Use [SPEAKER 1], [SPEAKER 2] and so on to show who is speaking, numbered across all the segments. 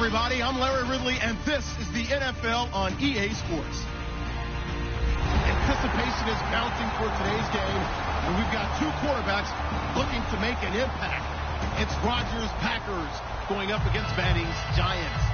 [SPEAKER 1] everybody. I'm Larry Ridley, and this is the NFL on EA Sports. Anticipation is mounting for today's game, and we've got two quarterbacks looking to make an impact. It's Rodgers, Packers, going up against Manning's Giants.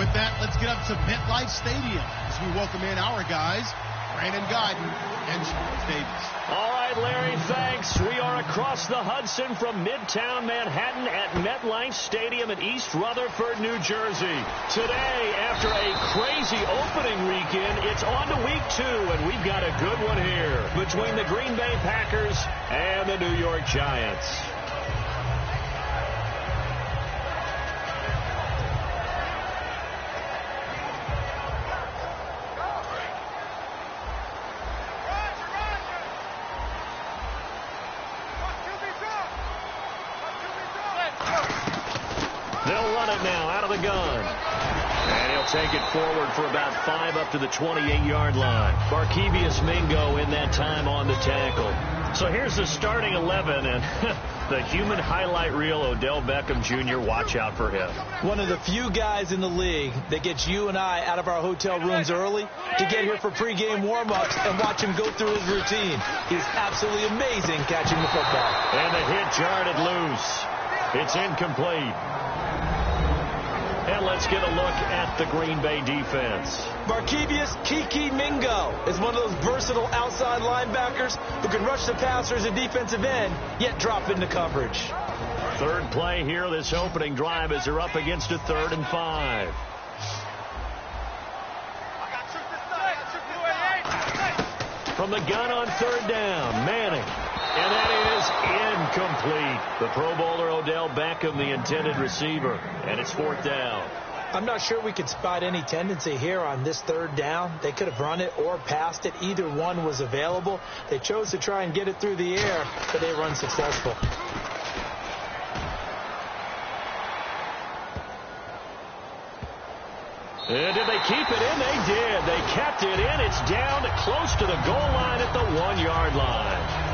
[SPEAKER 1] With that, let's get up to MetLife Stadium as we welcome in our guys, Brandon Guyton and Charles Davis.
[SPEAKER 2] All right, Larry, thanks. We are across the Hudson from Midtown Manhattan at MetLife Stadium in East Rutherford, New Jersey. Today, after a crazy opening weekend, it's on to week 2, and we've got a good one here between the Green Bay Packers and the New York Giants. They'll run it now out of the gun. And he'll take it forward for about 5 up to the 28-yard line. Barkevious Mingo in that time on the tackle. So here's the starting 11, and the human highlight reel, Odell Beckham Jr., watch out for him.
[SPEAKER 3] One of the few guys in the league that gets you and I out of our hotel rooms early to get here for pregame warm-ups and watch him go through his routine. He's absolutely amazing catching the football.
[SPEAKER 2] And the hit jarred it loose. It's incomplete. And let's get a look at the Green Bay defense.
[SPEAKER 3] Barkevious Kiki Mingo is one of those versatile outside linebackers who can rush the passers and defensive end, yet drop into coverage.
[SPEAKER 2] Third play here, this opening drive, as they're up against a 3rd and 5. From the gun on 3rd down, Manning. And that is incomplete. The Pro Bowler Odell Beckham, the intended receiver. And it's 4th down.
[SPEAKER 3] I'm not sure we could spot any tendency here on this 3rd down. They could have run it or passed it. Either one was available. They chose to try and get it through the air, but they were unsuccessful.
[SPEAKER 2] And did they keep it in? They did. They kept it in. It's down close to the goal line at the 1-yard line.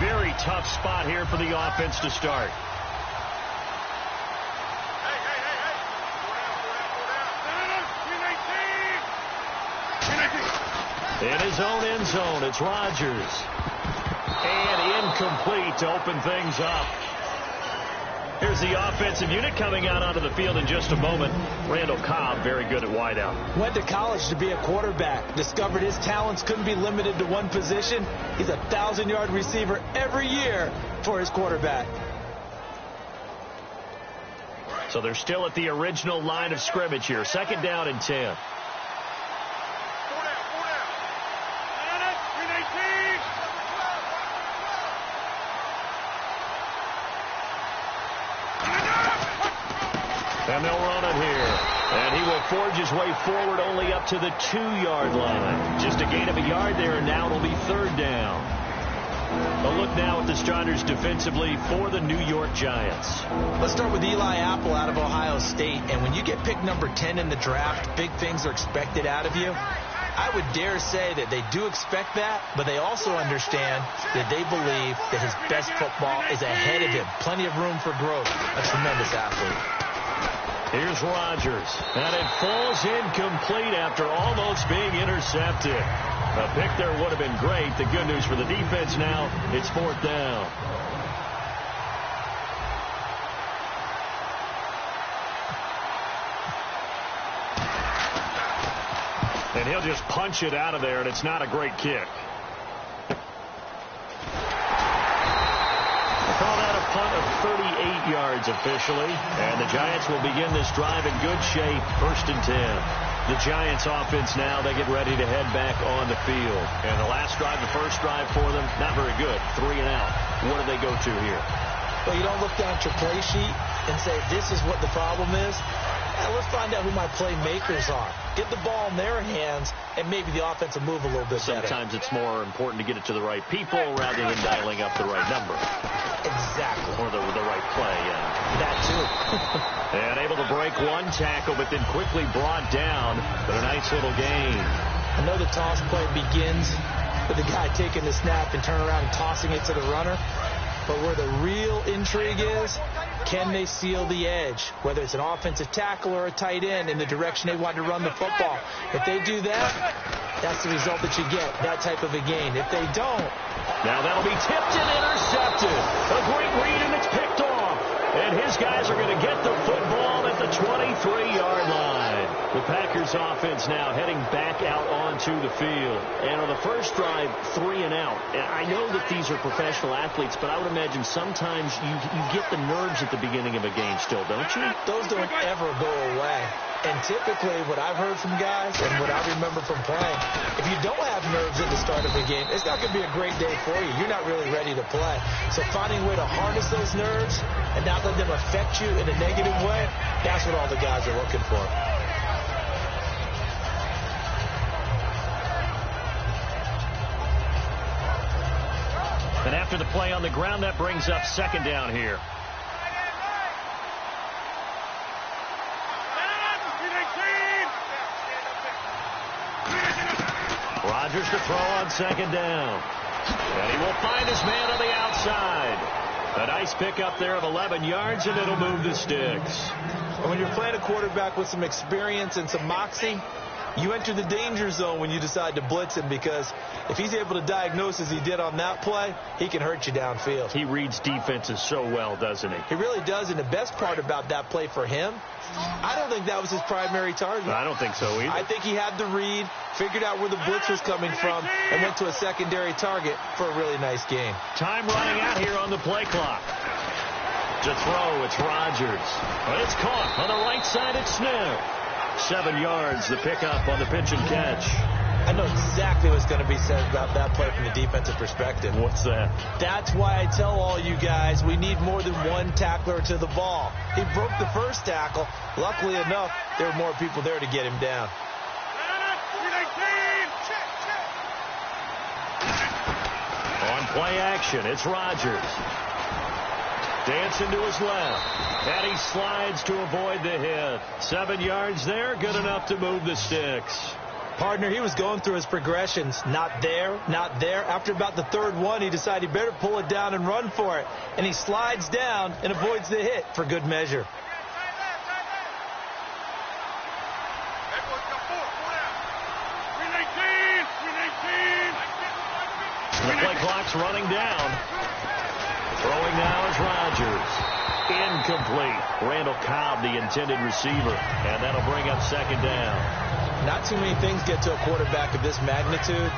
[SPEAKER 2] Very tough spot here for the offense to start. In his own end zone, it's Rodgers. And incomplete to open things up. Here's the offensive unit coming out onto the field in just a moment. Randall Cobb, very good at wideout.
[SPEAKER 3] Went to college to be a quarterback. Discovered his talents couldn't be limited to one position. He's a 1,000-yard receiver every year for his quarterback.
[SPEAKER 2] So they're still at the original line of scrimmage here. 2nd down and 10. And they'll run it here. And he will forge his way forward only up to the 2-yard line. Just a gain of a yard there, and now it'll be 3rd down. A look now at the starters defensively for the New York Giants.
[SPEAKER 3] Let's start with Eli Apple out of Ohio State. And when you get picked number 10 in the draft, big things are expected out of you. I would dare say that they do expect that, but they also understand that they believe that his best football is ahead of him. Plenty of room for growth. A tremendous athlete.
[SPEAKER 2] Here's Rodgers, and it falls incomplete after almost being intercepted. A pick there would have been great. The good news for the defense now, it's 4th down. And he'll just punch it out of there, and it's not a great kick. Call that a punt of 38 yards officially. And the Giants will begin this drive in good shape. 1st and 10. The Giants offense now, they get ready to head back on the field. And the last drive, the first drive for them, not very good. 3 and out. What do they go to here?
[SPEAKER 3] Well, you don't look down at your play sheet and say, this is what the problem is. Now, let's find out who my playmakers are. Get the ball in their hands, and maybe the offense will move a little bit better.
[SPEAKER 2] Sometimes it's more important to get it to the right people rather than dialing up the right number.
[SPEAKER 3] Exactly.
[SPEAKER 2] Or the right play, yeah.
[SPEAKER 3] That too.
[SPEAKER 2] And able to break one tackle, but then quickly brought down. But a nice little gain.
[SPEAKER 3] I know the toss play begins with the guy taking the snap and turning around and tossing it to the runner. But where the real intrigue is, can they seal the edge? Whether it's an offensive tackle or a tight end in the direction they want to run the football. If they do that, that's the result that you get, that type of a gain. If they don't.
[SPEAKER 2] Now that'll be tipped and intercepted. A great read, and it's picked off. And his guys are going to get the football at the 23-yard line. The Packers offense now heading back out onto the field. And on the first drive, 3 and out. And I know that these are professional athletes, but I would imagine sometimes you get the nerves at the beginning of a game still, don't you?
[SPEAKER 3] Those don't ever go away. And typically what I've heard from guys and what I remember from playing, if you don't have nerves at the start of a game, it's not going to be a great day for you. You're not really ready to play. So finding a way to harness those nerves and not let them affect you in a negative way, that's what all the guys are looking for.
[SPEAKER 2] And after the play on the ground, that brings up second down here. Rodgers to throw on second down. And he will find his man on the outside. A nice pickup there of 11 yards, and it'll move the sticks.
[SPEAKER 3] And when you're playing a quarterback with some experience and some moxie, you enter the danger zone when you decide to blitz him, because if he's able to diagnose as he did on that play, he can hurt you downfield.
[SPEAKER 2] He reads defenses so well, doesn't he?
[SPEAKER 3] He really does, and the best part about that play for him, I don't think that was his primary target.
[SPEAKER 2] I don't think so either.
[SPEAKER 3] I think he had the read, figured out where the blitz was coming from, and went to a secondary target for a really nice game.
[SPEAKER 2] Time running out here on the play clock. To throw, it's Rodgers. But it's caught on the right side, it's Smith. 7 yards, the pickup on the pitch and catch.
[SPEAKER 3] I know exactly what's going to be said about that play from the defensive perspective.
[SPEAKER 2] What's that?
[SPEAKER 3] That's why I tell all you guys we need more than one tackler to the ball. He broke the first tackle. Luckily enough, there were more people there to get him down.
[SPEAKER 2] On play action, it's Rodgers. Dancing to his left. And he slides to avoid the hit. 7 yards there, good enough to move the sticks.
[SPEAKER 3] Partner, he was going through his progressions. Not there, not there. After about the third one, he decided he better pull it down and run for it. And he slides down and avoids the hit for good measure.
[SPEAKER 2] The play clock's running down. Throwing now is Rodgers. Incomplete. Randall Cobb, the intended receiver. And that'll bring up second down.
[SPEAKER 3] Not too many things get to a quarterback of this magnitude,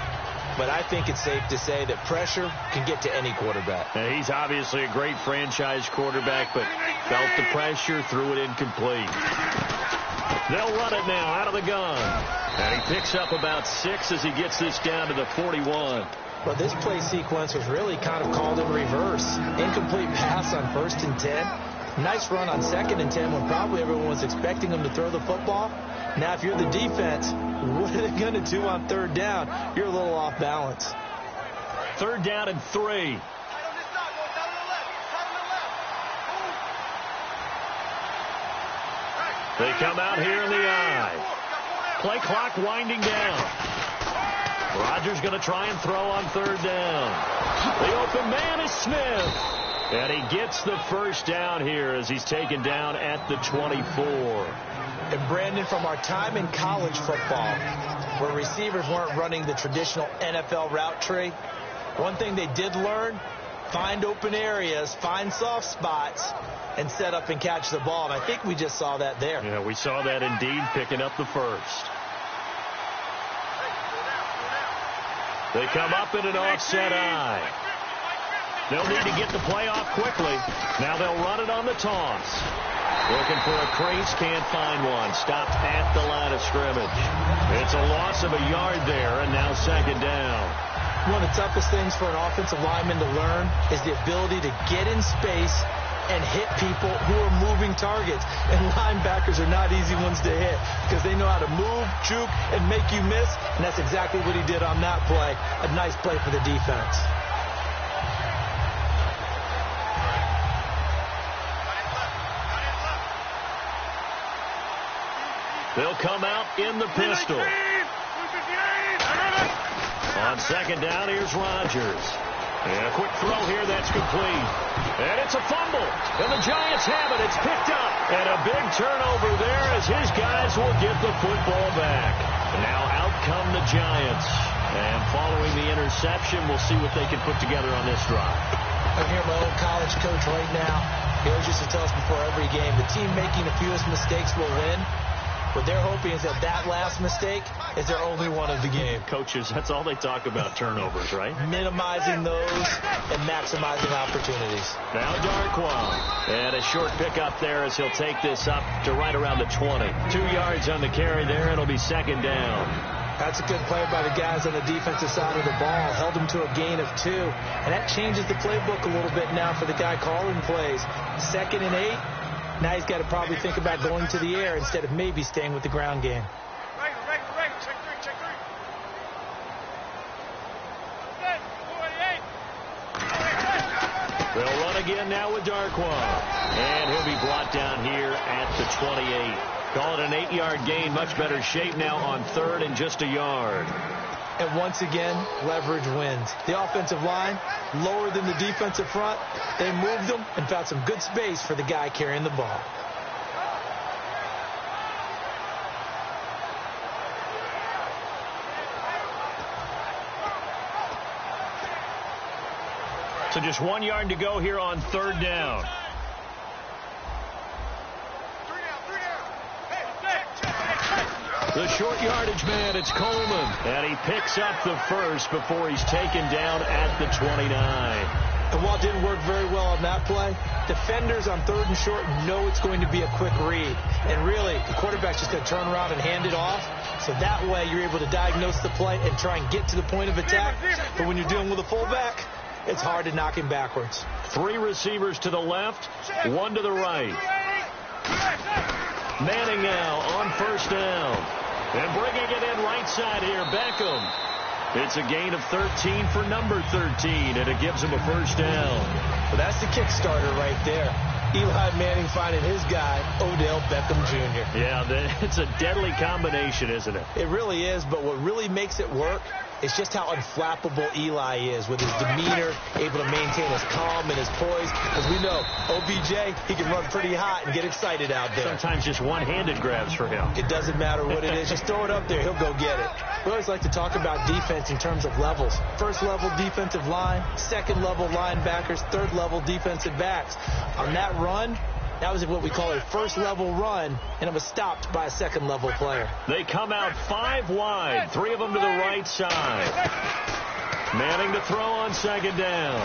[SPEAKER 3] but I think it's safe to say that pressure can get to any quarterback.
[SPEAKER 2] And he's obviously a great franchise quarterback, but felt the pressure, threw it incomplete. They'll run it now out of the gun. And he picks up about 6 as he gets this down to the 41.
[SPEAKER 3] Well, this play sequence was really kind of called in reverse. Incomplete pass on 1st and 10. Nice run on 2nd and 10 when probably everyone was expecting him to throw the football. Now, if you're the defense, what are they going to do on 3rd down? You're a little off balance.
[SPEAKER 2] 3rd down and 3. They come out here in the eye. Play clock winding down. Rodgers going to try and throw on 3rd down. The open man is Smith. And he gets the first down here as he's taken down at the 24.
[SPEAKER 3] And Brandon, from our time in college football, where receivers weren't running the traditional NFL route tree, one thing they did learn, find open areas, find soft spots, and set up and catch the ball. And I think we just saw that there.
[SPEAKER 2] Yeah, we saw that indeed, picking up the first. They come up in an offset eye. They'll need to get the play off quickly. Now they'll run it on the toss. Looking for a crease, can't find one. Stopped at the line of scrimmage. It's a loss of a yard there, and now second down.
[SPEAKER 3] One of the toughest things for an offensive lineman to learn is the ability to get in space and hit people who are moving targets. And linebackers are not easy ones to hit because they know how to move, juke, and make you miss. And that's exactly what he did on that play. A nice play for the defense.
[SPEAKER 2] They'll come out in the pistol. On second down, here's Rodgers. And a quick throw here that's complete. And it's a fumble. And the Giants have it. It's picked up. And a big turnover there as his guys will get the football back. Now out come the Giants. And following the interception, we'll see what they can put together on this drive.
[SPEAKER 3] I'm here, my old college coach right now. He always used to tell us before every game, the team making the fewest mistakes will win. What they're hoping is that last mistake is their only one of the game.
[SPEAKER 2] Coaches, that's all they talk about, turnovers, right?
[SPEAKER 3] Minimizing those and maximizing opportunities.
[SPEAKER 2] Now Darquan. And a short pickup there as he'll take this up to right around the 20. 2 yards on the carry there. It'll be second down.
[SPEAKER 3] That's a good play by the guys on the defensive side of the ball. Held him to a gain of 2. And that changes the playbook a little bit now for the guy calling plays. 2nd and 8. Now he's got to probably think about going to the air instead of maybe staying with the ground game.
[SPEAKER 2] They'll run again now with Darquan. And he'll be brought down here at the 28. Call it an 8-yard gain. Much better shape now on 3rd and just a yard.
[SPEAKER 3] And once again, leverage wins. The offensive line, lower than the defensive front. They moved them and found some good space for the guy carrying the ball.
[SPEAKER 2] So just 1 yard to go here on 3rd down. The short yardage man, it's Coleman. And he picks up the first before he's taken down at the 29.
[SPEAKER 3] And while it didn't work very well on that play, defenders on 3rd and short know it's going to be a quick read. And really, the quarterback's just going to turn around and hand it off. So that way, you're able to diagnose the play and try and get to the point of attack. But when you're dealing with a fullback, it's hard to knock him backwards.
[SPEAKER 2] 3 receivers to the left, 1 to the right. Manning now on 1st down. And bringing it in right side here, Beckham. It's a gain of 13 for number 13, and it gives him a 1st down.
[SPEAKER 3] Well, that's the kick starter right there. Eli Manning finding his guy, Odell Beckham Jr.
[SPEAKER 2] Yeah, it's a deadly combination, isn't it?
[SPEAKER 3] It really is, but what really makes it work is just how unflappable Eli is with his demeanor, able to maintain his calm and his poise. As we know, OBJ, he can run pretty hot and get excited out there.
[SPEAKER 2] Sometimes just one-handed grabs for him.
[SPEAKER 3] It doesn't matter what it is. Just throw it up there. He'll go get it. We always like to talk about defense in terms of levels. 1st level defensive line, 2nd level linebackers, 3rd level defensive backs. On that run, that was what we call a 1st level run, and it was stopped by a 2nd level player.
[SPEAKER 2] They come out 5 wide, 3 of them to the right side. Manning to throw on 2nd down.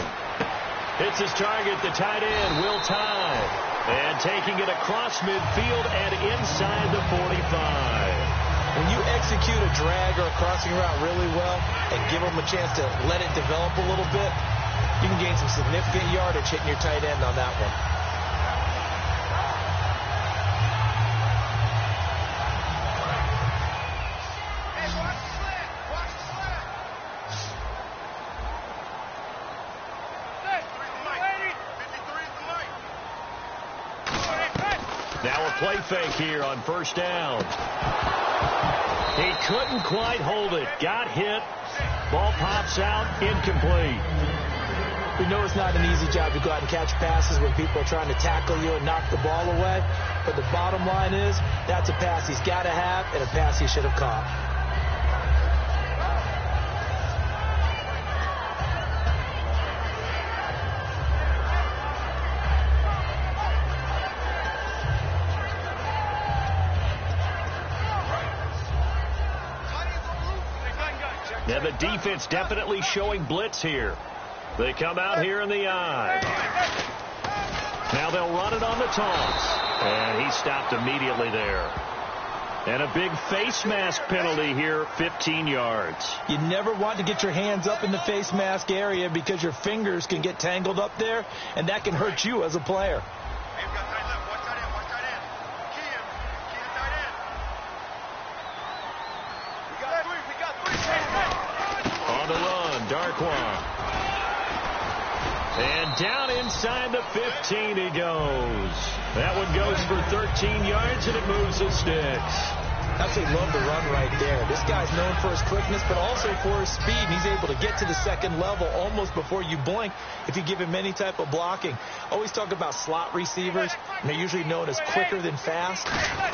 [SPEAKER 2] Hits his target, the tight end, Will Tye. And taking it across midfield and inside the 45.
[SPEAKER 3] When you execute a drag or a crossing route really well and give them a chance to let it develop a little bit, you can gain some significant yardage hitting your tight end on that one.
[SPEAKER 2] Now a play fake here on 1st down. He couldn't quite hold it. Got hit. Ball pops out. Incomplete.
[SPEAKER 3] We know it's not an easy job to go out and catch passes when people are trying to tackle you and knock the ball away. But the bottom line is, that's a pass he's got to have and a pass he should have caught.
[SPEAKER 2] Now the defense definitely showing blitz here. They come out here in the eye. Now they'll run it on the toss. And he stopped immediately there. And a big face mask penalty here, 15 yards.
[SPEAKER 3] You never want to get your hands up in the face mask area because your fingers can get tangled up there, and that can hurt you as a player.
[SPEAKER 2] On the run, Darquan. And down inside the 15 he goes. That one goes for 13 yards, and it moves the sticks.
[SPEAKER 3] Absolutely love the run right there. This guy's known for his quickness, but also for his speed. And he's able to get to the second level almost before you blink if you give him any type of blocking. Always talk about slot receivers, and they're usually known as quicker than fast.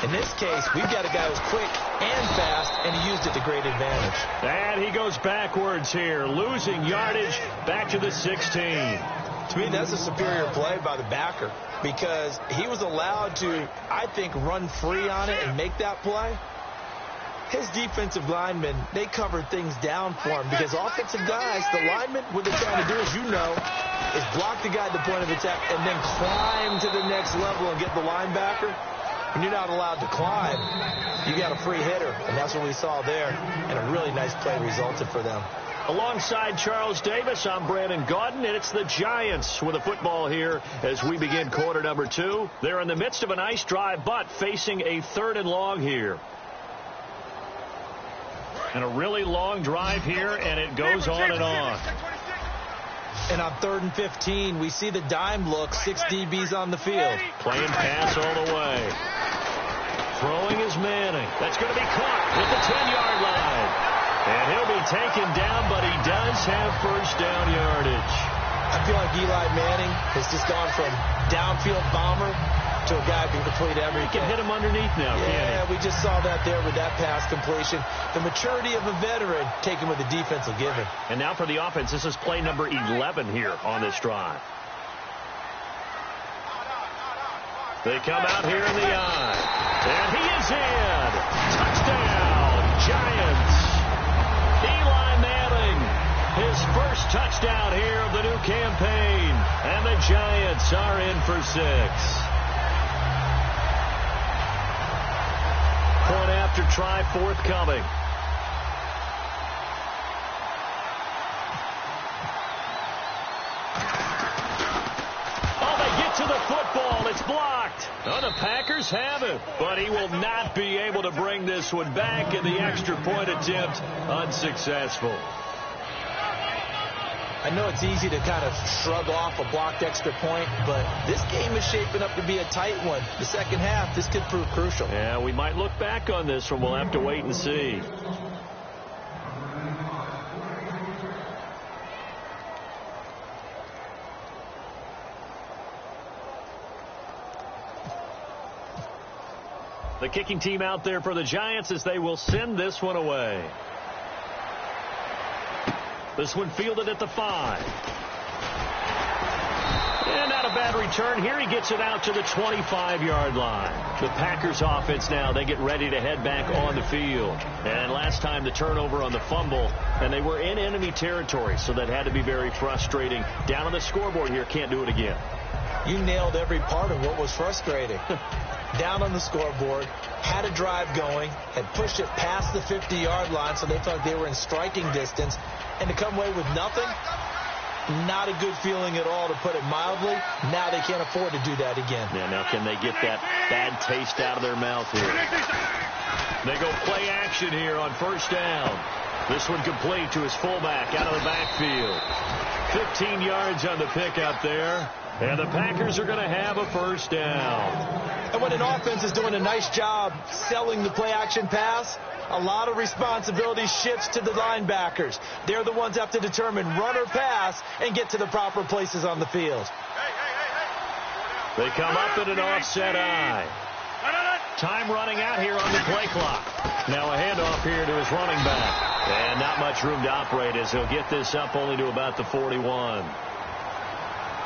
[SPEAKER 3] In this case, we've got a guy who's quick and fast, and he used it to great advantage.
[SPEAKER 2] And he goes backwards here, losing yardage back to the 16.
[SPEAKER 3] To me, that's a superior play by the backer because he was allowed to, I think, run free on it and make that play. His defensive linemen, they covered things down for him because offensive guys, the linemen, what they're trying to do, as you know, is block the guy at the point of attack and then climb to the next level and get the linebacker. When you're not allowed to climb, you got a free hitter, and that's what we saw there, and a really nice play resulted for them.
[SPEAKER 2] Alongside Charles Davis, I'm Brandon Gaudin, and it's the Giants with the football here as we begin quarter number 2. They're in the midst of a nice drive, but facing a 3rd and long here. And a really long drive here, and it goes on and on.
[SPEAKER 3] And on 3rd and 15, we see the dime look, 6 DBs on the field.
[SPEAKER 2] Playing pass all the way. Throwing is Manning. That's going to be caught at the 10-yard line. And he'll be taken down, but he does have first down yardage.
[SPEAKER 3] I feel like Eli Manning has just gone from downfield bomber to a guy who can complete everything.
[SPEAKER 2] He can hit him underneath now, can't he?
[SPEAKER 3] Yeah, we just saw that there with that pass completion. The maturity of a veteran taken with the defense will give him.
[SPEAKER 2] And now for the offense, this is play number 11 here on this drive. They come out here in the eye. And he is in. Touchdown, Giants. Eli Manning, his first touchdown here of the new campaign. And the Giants are in for 6. Point after try forthcoming. Oh, they get to the football. It's blocked. Oh, the Packers have it, but he will not be able to bring this one back, and the extra point attempt unsuccessful.
[SPEAKER 3] I know it's easy to kind of shrug off a blocked extra point, but this game is shaping up to be a tight one. The second half, this could prove crucial.
[SPEAKER 2] Yeah, we might look back on this one. We'll have to wait and see. The kicking team out there for the Giants as they will send this one away. This one fielded at the 5. And not a bad return here. He gets it out to the 25-yard line. The Packers offense now, they get ready to head back on the field. And last time the turnover on the fumble, and they were in enemy territory, so that had to be very frustrating. Down on the scoreboard here, can't do it again.
[SPEAKER 3] You nailed every part of what was frustrating. Down on the scoreboard, had a drive going, had pushed it past the 50-yard line, so they thought they were in striking distance, and to come away with nothing, not a good feeling at all, to put it mildly. Now they can't afford to do that again.
[SPEAKER 2] Yeah, now can they get that bad taste out of their mouth here? They go play action here on first down. This one complete to his fullback out of the backfield. 15 yards on the pickup there. And the Packers are going to have a first down.
[SPEAKER 3] And when an offense is doing a nice job selling the play-action pass, a lot of responsibility shifts to the linebackers. They're the ones that have to determine run or pass and get to the proper places on the field.
[SPEAKER 2] They come up in an offset eye. Time running out here on the play clock. Now a handoff here to his running back. And not much room to operate as he'll get this up only to about the 41.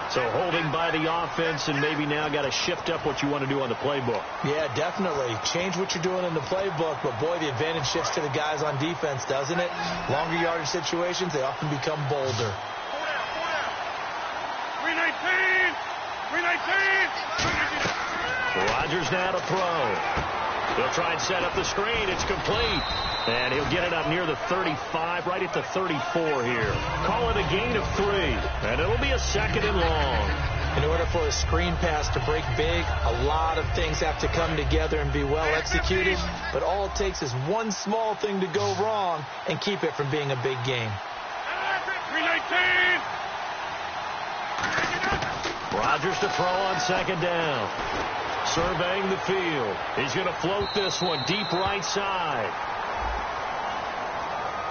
[SPEAKER 2] So holding by the offense, and maybe now got to shift up what you want to do on the playbook.
[SPEAKER 3] Yeah, definitely. Change what you're doing in the playbook, but boy, the advantage shifts to the guys on defense, doesn't it? Longer yardage situations, they often become bolder.
[SPEAKER 1] 319! 319!
[SPEAKER 2] Rodgers now to throw. He'll try and set up the screen. It's complete. And he'll get it up near the 35, right at the 34 here. Call it a gain of 3. And it'll be a 2nd and long.
[SPEAKER 3] In order for a screen pass to break big, a lot of things have to come together and be well executed. But all it takes is one small thing to go wrong and keep it from being a big game.
[SPEAKER 1] 319!
[SPEAKER 2] Rodgers to throw on second down. Surveying the field. He's going to float this one deep right side.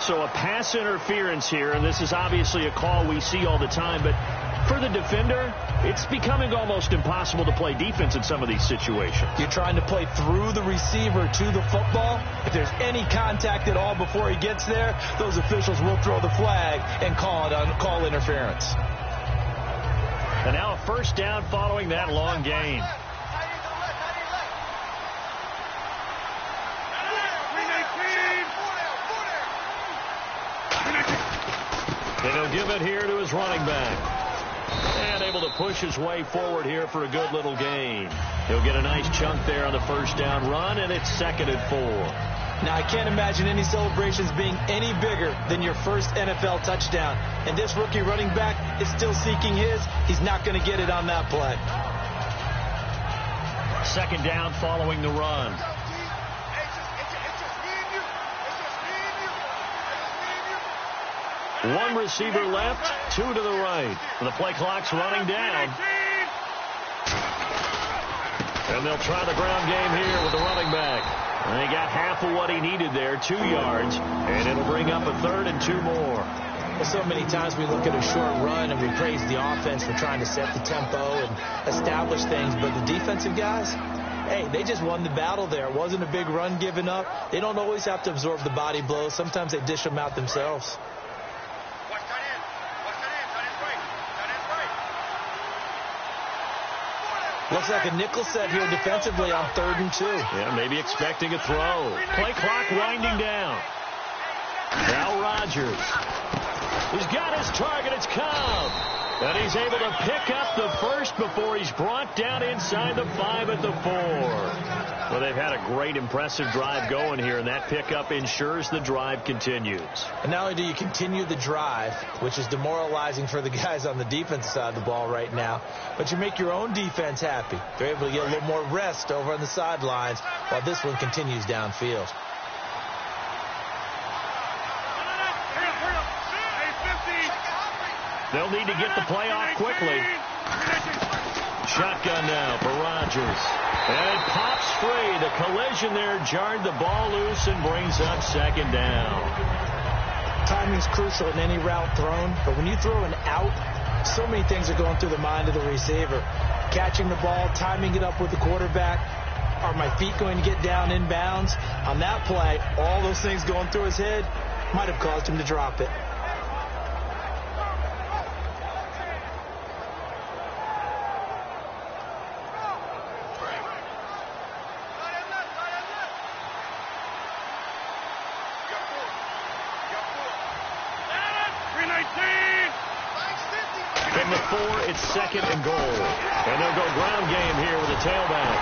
[SPEAKER 2] So a pass interference here, and this is obviously a call we see all the time, but for the defender, it's becoming almost impossible to play defense in some of these situations.
[SPEAKER 3] You're trying to play through the receiver to the football. If there's any contact at all before he gets there, those officials will throw the flag and call interference.
[SPEAKER 2] And now a first down following that long gain. And he'll give it here to his running back. And able to push his way forward here for a good little gain. He'll get a nice chunk there on the first down run, and it's 2nd and 4.
[SPEAKER 3] Now, I can't imagine any celebrations being any bigger than your first NFL touchdown. And this rookie running back is still seeking his. He's not going to get it on that play.
[SPEAKER 2] 2nd down following the run. One receiver left, 2 to the right. The play clock's running down. And they'll try the ground game here with the running back. And he got half of what he needed there, 2 yards. And it'll bring up a 3rd and 2 more.
[SPEAKER 3] Well, so many times we look at a short run and we praise the offense for trying to set the tempo and establish things. But the defensive guys, hey, they just won the battle there. It wasn't a big run given up. They don't always have to absorb the body blows. Sometimes they dish them out themselves. Looks like a nickel set here defensively on 3rd and 2.
[SPEAKER 2] Yeah, maybe expecting a throw. Play clock winding down. Now Rodgers. He's got his target. It's Cobb. And he's able to pick up the first before he's brought down inside the 5 at the 4. Well, they've had a great, impressive drive going here, and that pickup ensures the drive continues.
[SPEAKER 3] And not only do you continue the drive, which is demoralizing for the guys on the defensive side of the ball right now, but you make your own defense happy. They're able to get a little more rest over on the sidelines while this one continues downfield.
[SPEAKER 2] They'll need to get the play off quickly. Shotgun now for Rodgers. And it pops free. The collision there jarred the ball loose and brings up 2nd down.
[SPEAKER 3] Timing's crucial in any route thrown, but when you throw an out, so many things are going through the mind of the receiver. Catching the ball, timing it up with the quarterback. Are my feet going to get down in bounds? On that play, all those things going through his head might have caused him to drop it.
[SPEAKER 2] From the 4, it's 2nd and goal. And they'll go ground game here with a tailback.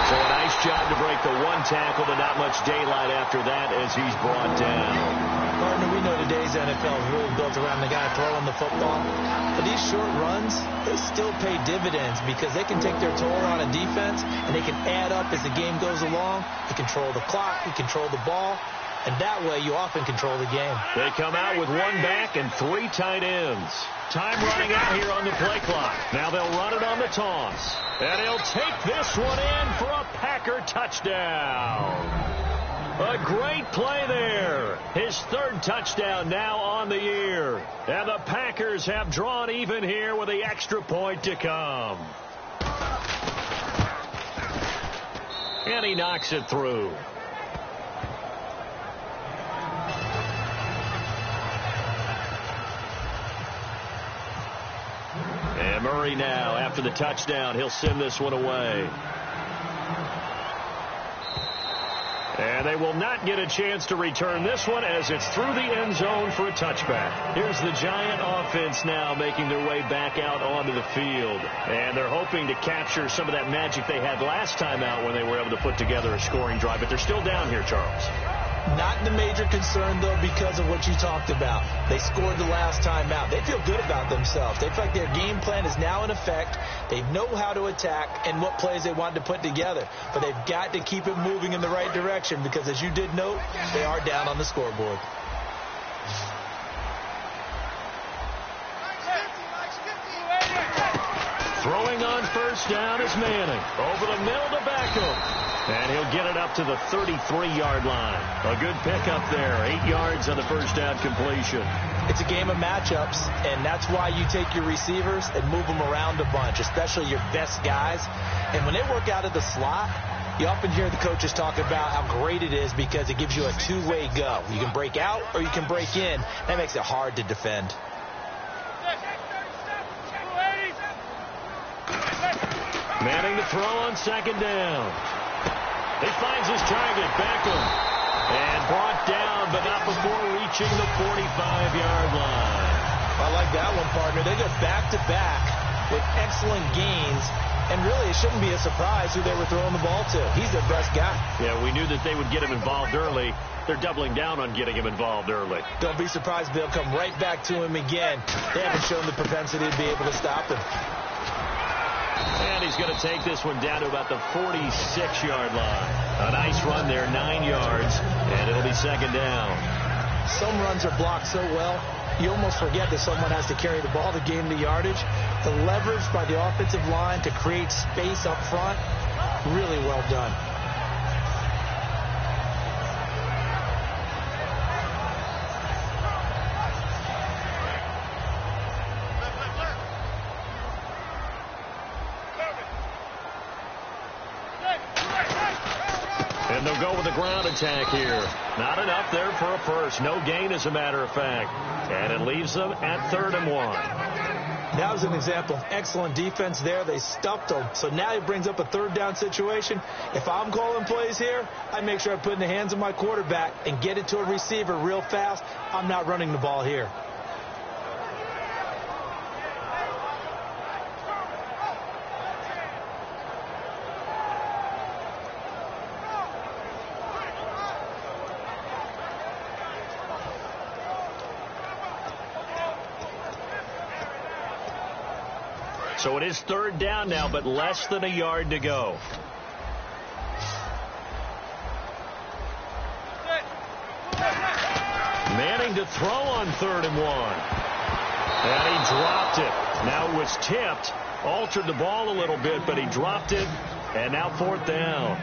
[SPEAKER 2] So a nice job to break the 1 tackle, but not much daylight after that as he's brought down.
[SPEAKER 3] Partner, we know today's NFL is really built around the guy throwing the football. But these short runs, they still pay dividends because they can take their toll on a defense, and they can add up as the game goes along. You control the clock, you control the ball. And that way, you often control the game.
[SPEAKER 2] They come out with 1 back and 3 tight ends. Time running out here on the play clock. Now they'll run it on the toss. And he'll take this one in for a Packer touchdown. A great play there. His 3rd touchdown now on the year. And the Packers have drawn even here with the extra point to come. And he knocks it through. And Murray now, after the touchdown, he'll send this one away. And they will not get a chance to return this one as it's through the end zone for a touchback. Here's the Giant offense now making their way back out onto the field. And they're hoping to capture some of that magic they had last time out when they were able to put together a scoring drive. But they're still down here, Charles.
[SPEAKER 3] Not the major concern, though, because of what you talked about. They scored the last time out. They feel good about themselves. They feel like their game plan is now in effect. They know how to attack and what plays they want to put together. But they've got to keep it moving in the right direction because, as you did note, they are down on the scoreboard.
[SPEAKER 2] first down is Manning. Over the middle to Beckham. And he'll get it up to the 33-yard line. A good pickup there. 8 yards on the first down completion.
[SPEAKER 3] It's a game of matchups, and that's why you take your receivers and move them around a bunch, especially your best guys. And when they work out of the slot, you often hear the coaches talk about how great it is because it gives you a two-way go. You can break out or you can break in. That makes it hard to defend.
[SPEAKER 2] Manning to throw on second down. He finds his target, Beckham, and brought down, but not before reaching the 45-yard line.
[SPEAKER 3] I like that one, partner. They go back-to-back with excellent gains, and really it shouldn't be a surprise who they were throwing the ball to. He's their best guy.
[SPEAKER 2] Yeah, we knew that they would get him involved early. They're doubling down on getting him involved early.
[SPEAKER 3] Don't be surprised they'll come right back to him again. They haven't shown the propensity to be able to stop him.
[SPEAKER 2] And he's going to take this one down to about the 46-yard line. A nice run there, 9 yards, and it'll be second down.
[SPEAKER 3] Some runs are blocked so well, you almost forget that someone has to carry the ball to gain the yardage. The leverage by the offensive line to create space up front, really well done.
[SPEAKER 2] And they'll go with the ground attack here. Not enough there for a first. No gain, as a matter of fact. And it leaves them at 3rd and 1.
[SPEAKER 3] That was an example of excellent defense there. They stuffed them. So now he brings up a 3rd down situation. If I'm calling plays here, I make sure I put it in the hands of my quarterback and get it to a receiver real fast. I'm not running the ball here.
[SPEAKER 2] So it is 3rd down now, but less than a yard to go. Manning to throw on 3rd and 1. And he dropped it. Now it was tipped. Altered the ball a little bit, but he dropped it. And now 4th down.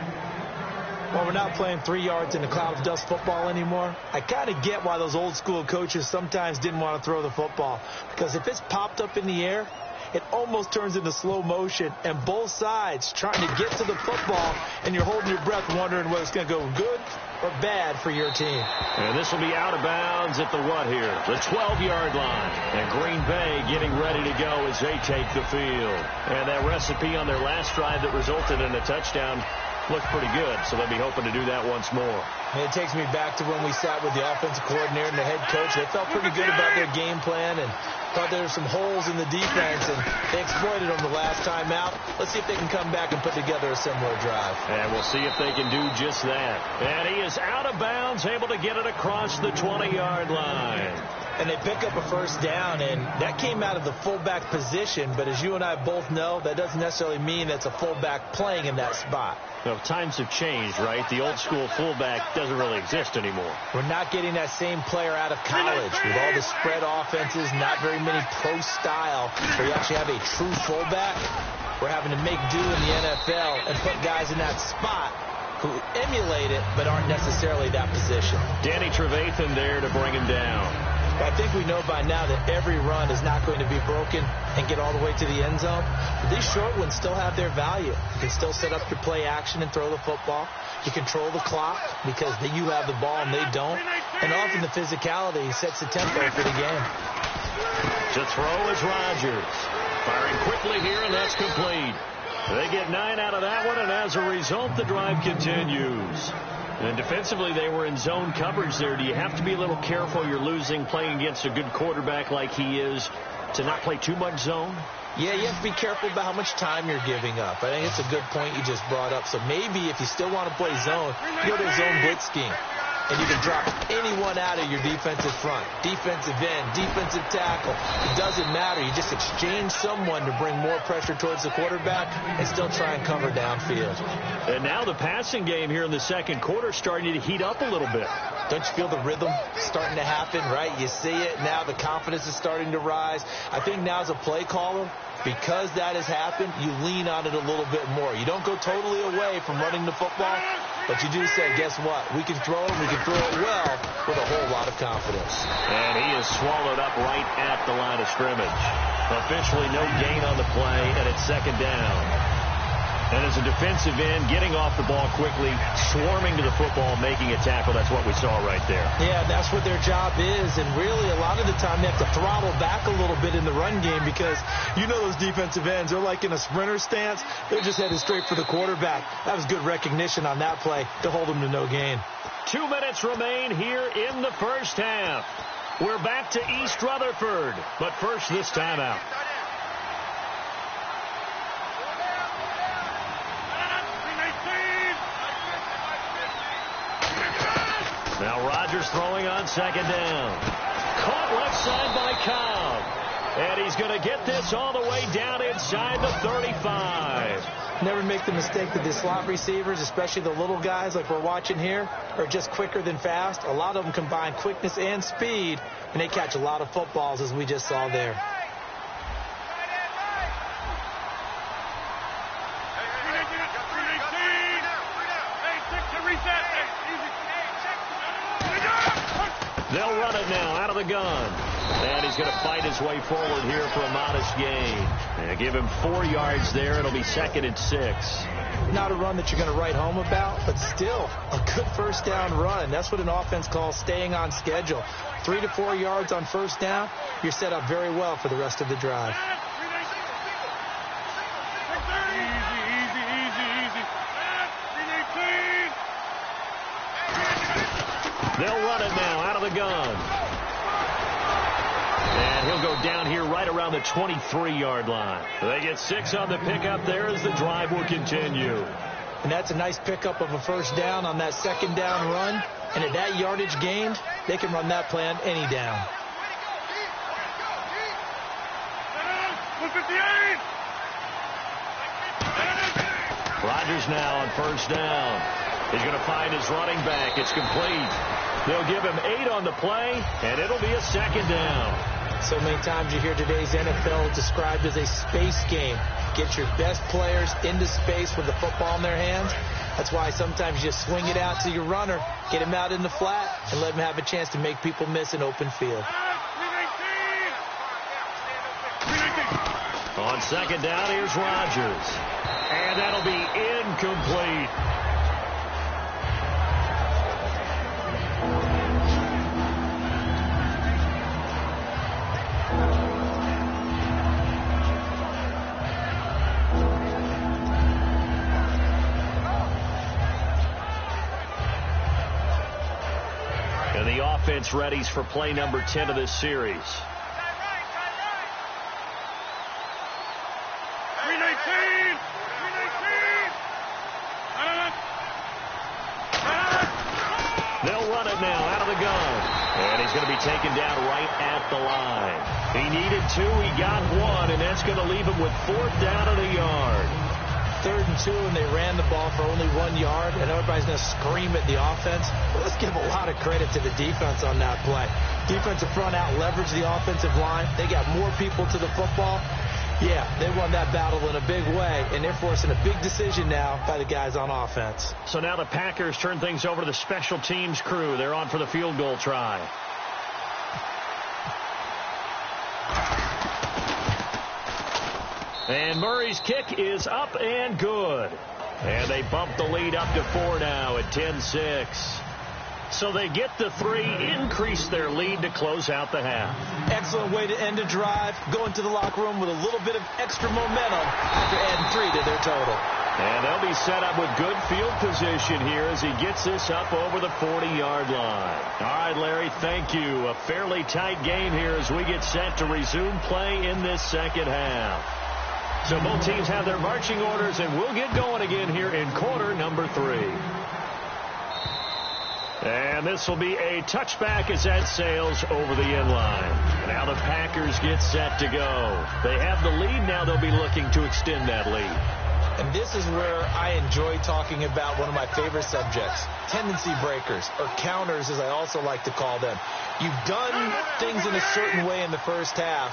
[SPEAKER 3] Well, we're not playing 3 yards in a cloud of dust football anymore. I kind of get why those old school coaches sometimes didn't want to throw the football. Because if it's popped up in the air, it almost turns into slow motion, and both sides trying to get to the football, and you're holding your breath wondering whether it's going to go good or bad for your team.
[SPEAKER 2] And this will be out of bounds at the what here? The 12-yard line. And Green Bay getting ready to go as they take the field. And that recipe on their last drive that resulted in a touchdown looked pretty good, so they'll be hoping to do that once more.
[SPEAKER 3] And it takes me back to when we sat with the offensive coordinator and the head coach. They felt pretty good about their game plan and thought there were some holes in the defense, and they exploited them the last time out. Let's see if they can come back and put together a similar drive.
[SPEAKER 2] And we'll see if they can do just that. And he is out of bounds, able to get it across the 20-yard line.
[SPEAKER 3] And they pick up a first down, and that came out of the fullback position. But as you and I both know, that doesn't necessarily mean it's a fullback playing in that spot.
[SPEAKER 2] No, times have changed, right? The old school fullback doesn't really exist anymore.
[SPEAKER 3] We're not getting that same player out of college with all the spread offenses, not very many pro style, where you actually have a true fullback. We're having to make do in the NFL and put guys in that spot who emulate it but aren't necessarily that position.
[SPEAKER 2] Danny Trevathan there to bring him down.
[SPEAKER 3] I think we know by now that every run is not going to be broken and get all the way to the end zone. But these short ones still have their value. You can still set up your play action and throw the football. You control the clock because you have the ball and they don't. And often the physicality sets the tempo for the game.
[SPEAKER 2] To throw is Rodgers. Firing quickly here, and that's complete. They get 9 out of that one, and as a result, the drive continues. And defensively, they were in zone coverage there. Do you have to be a little careful? You're losing playing against a good quarterback like he is to not play too much zone?
[SPEAKER 3] Yeah, you have to be careful about how much time you're giving up. I think it's a good point you just brought up. So maybe if you still want to play zone, go to a zone blitz scheme. and you can drop anyone out of your defensive front. Defensive end, defensive tackle. It doesn't matter. You just exchange someone to bring more pressure towards the quarterback and still try and cover downfield.
[SPEAKER 2] And now the passing game here in the second quarter starting to heat up a little bit.
[SPEAKER 3] Don't you feel the rhythm starting to happen, right? You see it. Now the confidence is starting to rise. I think now as a play caller, because that has happened, you lean on it a little bit more. You don't go totally away from running the football, but you do say, guess what? We can throw it. We can throw it well with a whole lot of confidence.
[SPEAKER 2] And he is swallowed up right at the line of scrimmage. Officially no gain on the play, and it's second down. And as a defensive end, getting off the ball quickly, swarming to the football, making a tackle, that's what we saw right there.
[SPEAKER 3] Yeah, that's what their job is. And really, a lot of the time, they have to throttle back a little bit in the run game because you know those defensive ends, they're like in a sprinter stance. They're just headed straight for the quarterback. That was good recognition on that play to hold them to no gain.
[SPEAKER 2] 2 minutes remain here in the first half. We're back to East Rutherford, but first this timeout. Now Rodgers throwing on second down. Caught left side by Cobb. And he's going to get this all the way down inside the 35.
[SPEAKER 3] Never make the mistake that the slot receivers, especially the little guys like we're watching here, are just quicker than fast. A lot of them combine quickness and speed, and they catch a lot of footballs as we just saw there.
[SPEAKER 2] They'll run it now out of the gun. And he's going to fight his way forward here for a modest gain. And give him 4 yards there. It'll be 2nd and 6.
[SPEAKER 3] Not a run that you're going to write home about, but still a good first down run. That's what an offense calls staying on schedule. 3 to 4 yards on first down. You're set up very well for the rest of the drive.
[SPEAKER 2] They'll run it now out of the gun. And he'll go down here right around the 23-yard line. They get 6 on the pickup there as the drive will continue.
[SPEAKER 3] And that's a nice pickup of a first down on that second down run. And at that yardage gained, they can run that play on any down.
[SPEAKER 2] Rodgers now on first down. He's going to find his running back. It's complete. They'll give him 8 on the play, and it'll be a second down.
[SPEAKER 3] So many times you hear today's NFL described as a space game. Get your best players into space with the football in their hands. That's why sometimes you just swing it out to your runner, get him out in the flat, and let him have a chance to make people miss an open field.
[SPEAKER 2] On second down, here's Rodgers. And that'll be incomplete. And the offense readies for play number 10 of this series. They'll run it now out of the gun. And he's going to be taken down right at the line. He needed 2, he got 1, and that's going to leave him with 4th down and a yard.
[SPEAKER 3] 3rd and 2, and they ran the ball for only 1 yard, and everybody's going to scream at the offense. Well, let's give a lot of credit to the defense on that play. Defensive front out leveraged the offensive line. They got more people to the football. Yeah, they won that battle in a big way, and they're forcing a big decision now by the guys on offense.
[SPEAKER 2] So now the Packers turn things over to the special teams crew. They're on for the field goal try. And Murray's kick is up and good. And they bump the lead up to 4 now at 10-6. So they get the 3, increase their lead to close out the half.
[SPEAKER 3] Excellent way to end a drive. Go into the locker room with a little bit of extra momentum after adding 3 to their total.
[SPEAKER 2] And they'll be set up with good field position here as he gets this up over the 40-yard line. All right, Larry, thank you. A fairly tight game here as we get set to resume play in this second half. So both teams have their marching orders, and we'll get going again here in quarter number 3. And this will be a touchback as that sails over the end line. Now the Packers get set to go. They have the lead. Now they'll be looking to extend that lead.
[SPEAKER 3] And this is where I enjoy talking about one of my favorite subjects, tendency breakers, or counters as I also like to call them. You've done things in a certain way in the first half,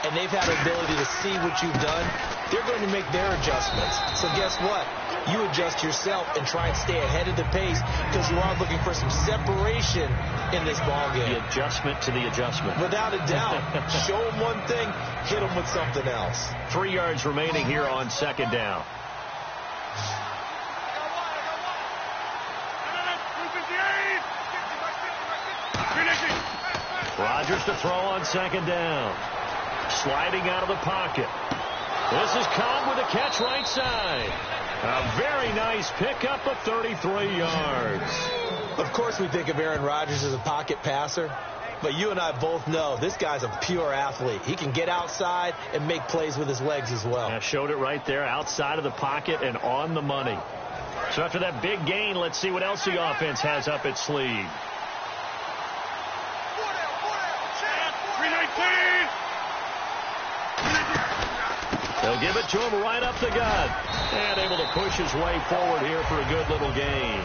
[SPEAKER 3] and they've had the ability to see what you've done. They're going to make their adjustments. So guess what? You adjust yourself and try and stay ahead of the pace because you are looking for some separation in this ball game.
[SPEAKER 2] The adjustment to the adjustment.
[SPEAKER 3] Without a doubt. Show them one thing, hit them with something else.
[SPEAKER 2] 3 yards remaining here on second down. Rodgers to throw on second down. Sliding out of the pocket. This is Cobb with a catch right side. A very nice pickup of 33 yards.
[SPEAKER 3] Of course we think of Aaron Rodgers as a pocket passer, but you and I both know this guy's a pure athlete. He can get outside and make plays with his legs as well.
[SPEAKER 2] I showed it right there, outside of the pocket and on the money. So after that big gain, let's see what else the offense has up its sleeve. They'll give it to him right up the gut. And able to push his way forward here for a good little gain.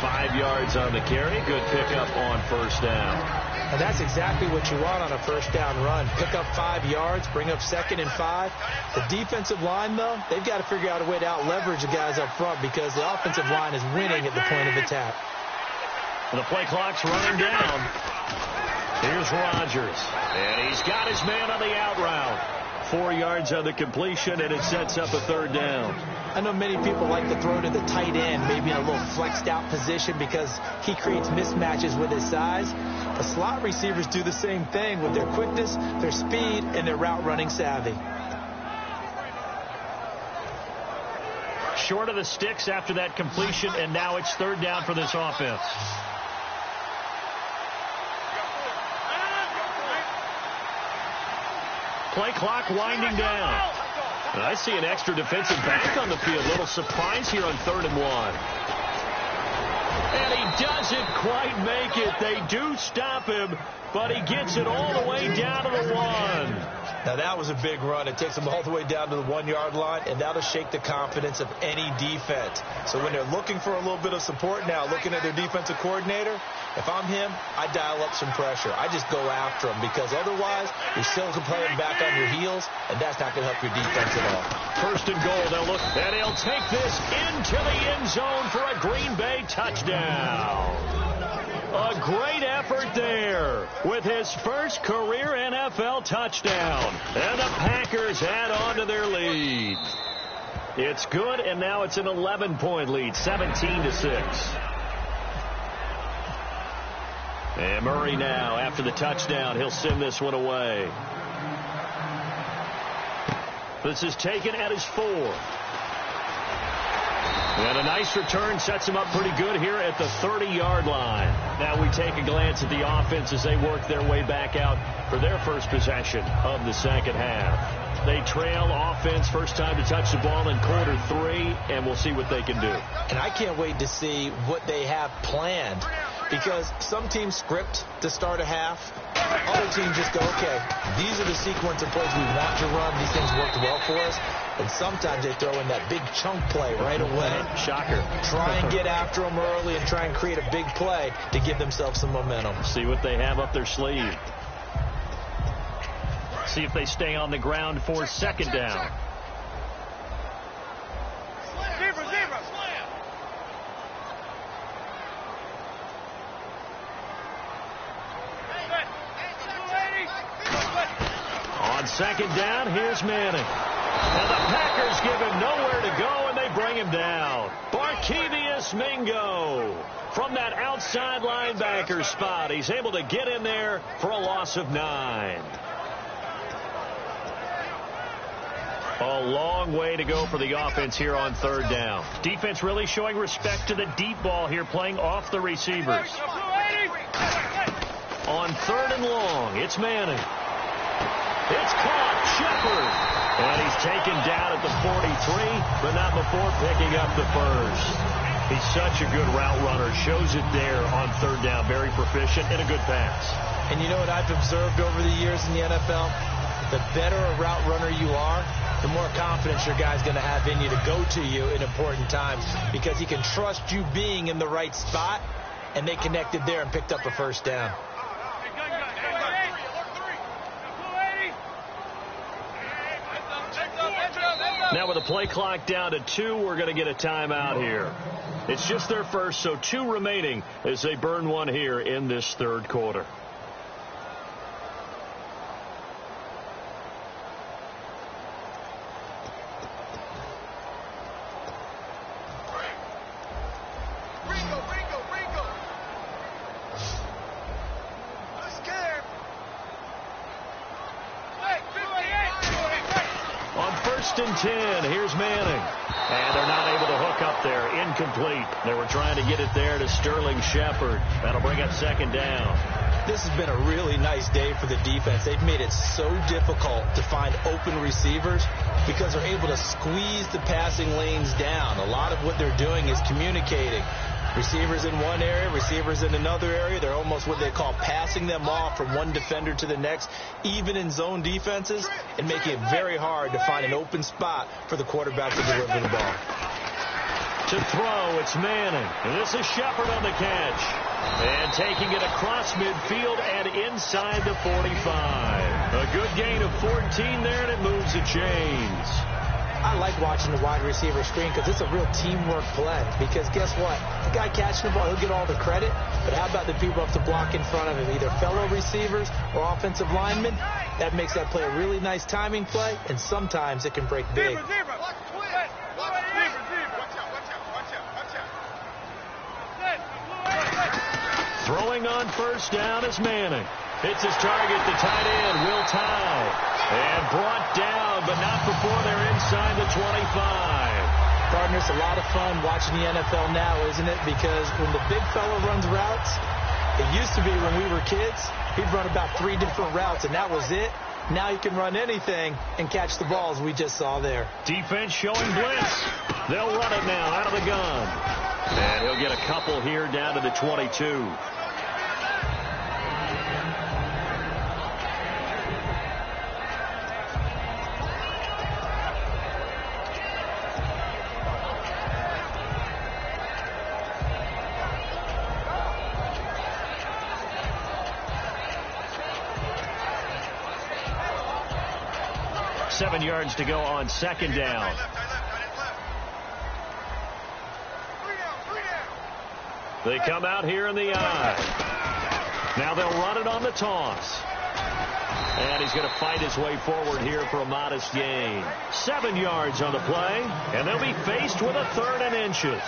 [SPEAKER 2] 5 yards on the carry. Good pickup on first down.
[SPEAKER 3] And that's exactly what you want on a first down run. Pick up 5 yards, bring up 2nd and 5. The defensive line, though, they've got to figure out a way to out-leverage the guys up front because the offensive line is winning at the point of attack.
[SPEAKER 2] And the play clock's running down. Here's Rodgers. And he's got his man on the out route. 4 yards on the completion, and it sets up a third down.
[SPEAKER 3] I know many people like to throw to the tight end, maybe in a little flexed out position because he creates mismatches with his size. The slot receivers do the same thing with their quickness, their speed, and their route running savvy.
[SPEAKER 2] Short of the sticks after that completion, and now it's third down for this offense. Play clock winding down. And I see an extra defensive back on the field. Little surprise here on 3rd and 1. And he doesn't quite make it. They do stop him, but he gets it all the way down to the 1.
[SPEAKER 3] Now, that was a big run. It takes them all the way down to the 1 yard line, and that'll shake the confidence of any defense. So when they're looking for a little bit of support now, looking at their defensive coordinator, if I'm him, I dial up some pressure. I just go after him because otherwise you're still playing back on your heels, and that's not going to help your defense at all.
[SPEAKER 2] 1st and goal. They'll look, and he'll take this into the end zone for a Green Bay touchdown. A great effort there with his first career NFL touchdown. And the Packers add on to their lead. It's good, and now it's an 11-point lead, 17-6. And Murray now, after the touchdown, he'll send this one away. This is taken at his 4. And a nice return sets him up pretty good here at the 30-yard line. Now we take a glance at the offense as they work their way back out for their first possession of the second half. They trail offense, first time to touch the ball in quarter 3, and we'll see what they can do.
[SPEAKER 3] And I can't wait to see what they have planned because some teams script to start a half. Other teams just go, okay, these are the sequence of plays we want to run. These things worked well for us. And sometimes they throw in that big chunk play right away.
[SPEAKER 2] Shocker.
[SPEAKER 3] Try and get after them early and try and create a big play to give themselves some momentum.
[SPEAKER 2] See what they have up their sleeve. See if they stay on the ground for second down. On second down, here's Manning. And the Packers give him nowhere to go, and they bring him down. Barkevious Mingo from that outside linebacker spot. He's able to get in there for a loss of 9. A long way to go for the offense here on third down. Defense really showing respect to the deep ball here, playing off the receivers. On 3rd and long, it's Manning. It's caught. Shepard. And he's taken down at the 43, but not before picking up the first. He's such a good route runner. Shows it there on third down. Very proficient and a good pass.
[SPEAKER 3] And you know what I've observed over the years in the NFL? The better a route runner you are, the more confidence your guy's going to have in you to go to you in important times, because he can trust you being in the right spot, and they connected there and picked up a first down.
[SPEAKER 2] Now with the play clock down to 2, we're going to get a timeout here. It's just their first, so 2 remaining as they burn one here in this third quarter. And 10. Here's Manning. And they're not able to hook up there. Incomplete. They were trying to get it there to Sterling Shepard. That'll bring up second down.
[SPEAKER 3] This has been a really nice day for the defense. They've made it so difficult to find open receivers because they're able to squeeze the passing lanes down. A lot of what they're doing is communicating. Receivers in one area, receivers in another area. They're almost what they call passing them off from one defender to the next, even in zone defenses, and making it very hard to find an open spot for the quarterback to deliver the ball.
[SPEAKER 2] To throw, it's Manning. And this is Shepard on the catch. And taking it across midfield and inside the 45. A good gain of 14 there, and it moves the chains.
[SPEAKER 3] I like watching the wide receiver screen because it's a real teamwork play. Because guess what? The guy catching the ball, he'll get all the credit. But how about the people who have to block in front of him, either fellow receivers or offensive linemen? That makes that play a really nice timing play, and sometimes it can break big.
[SPEAKER 2] Throwing on first down is Manning. Hits his target, the tight end, Will Tye. And brought down, but not before they're inside the 25.
[SPEAKER 3] Partner, it's a lot of fun watching the NFL now, isn't it? Because when the big fella runs routes, it used to be when we were kids, he'd run about 3 different routes, and that was it. Now he can run anything and catch the balls we just saw there.
[SPEAKER 2] Defense showing blitz. They'll run it now out of the gun. And he'll get a couple here down to the 22. Yards to go on second down. They come out here in the eye. Now they'll run it on the toss. And he's going to fight his way forward here for a modest gain. 7 yards on the play, and they'll be faced with a 3rd and inches.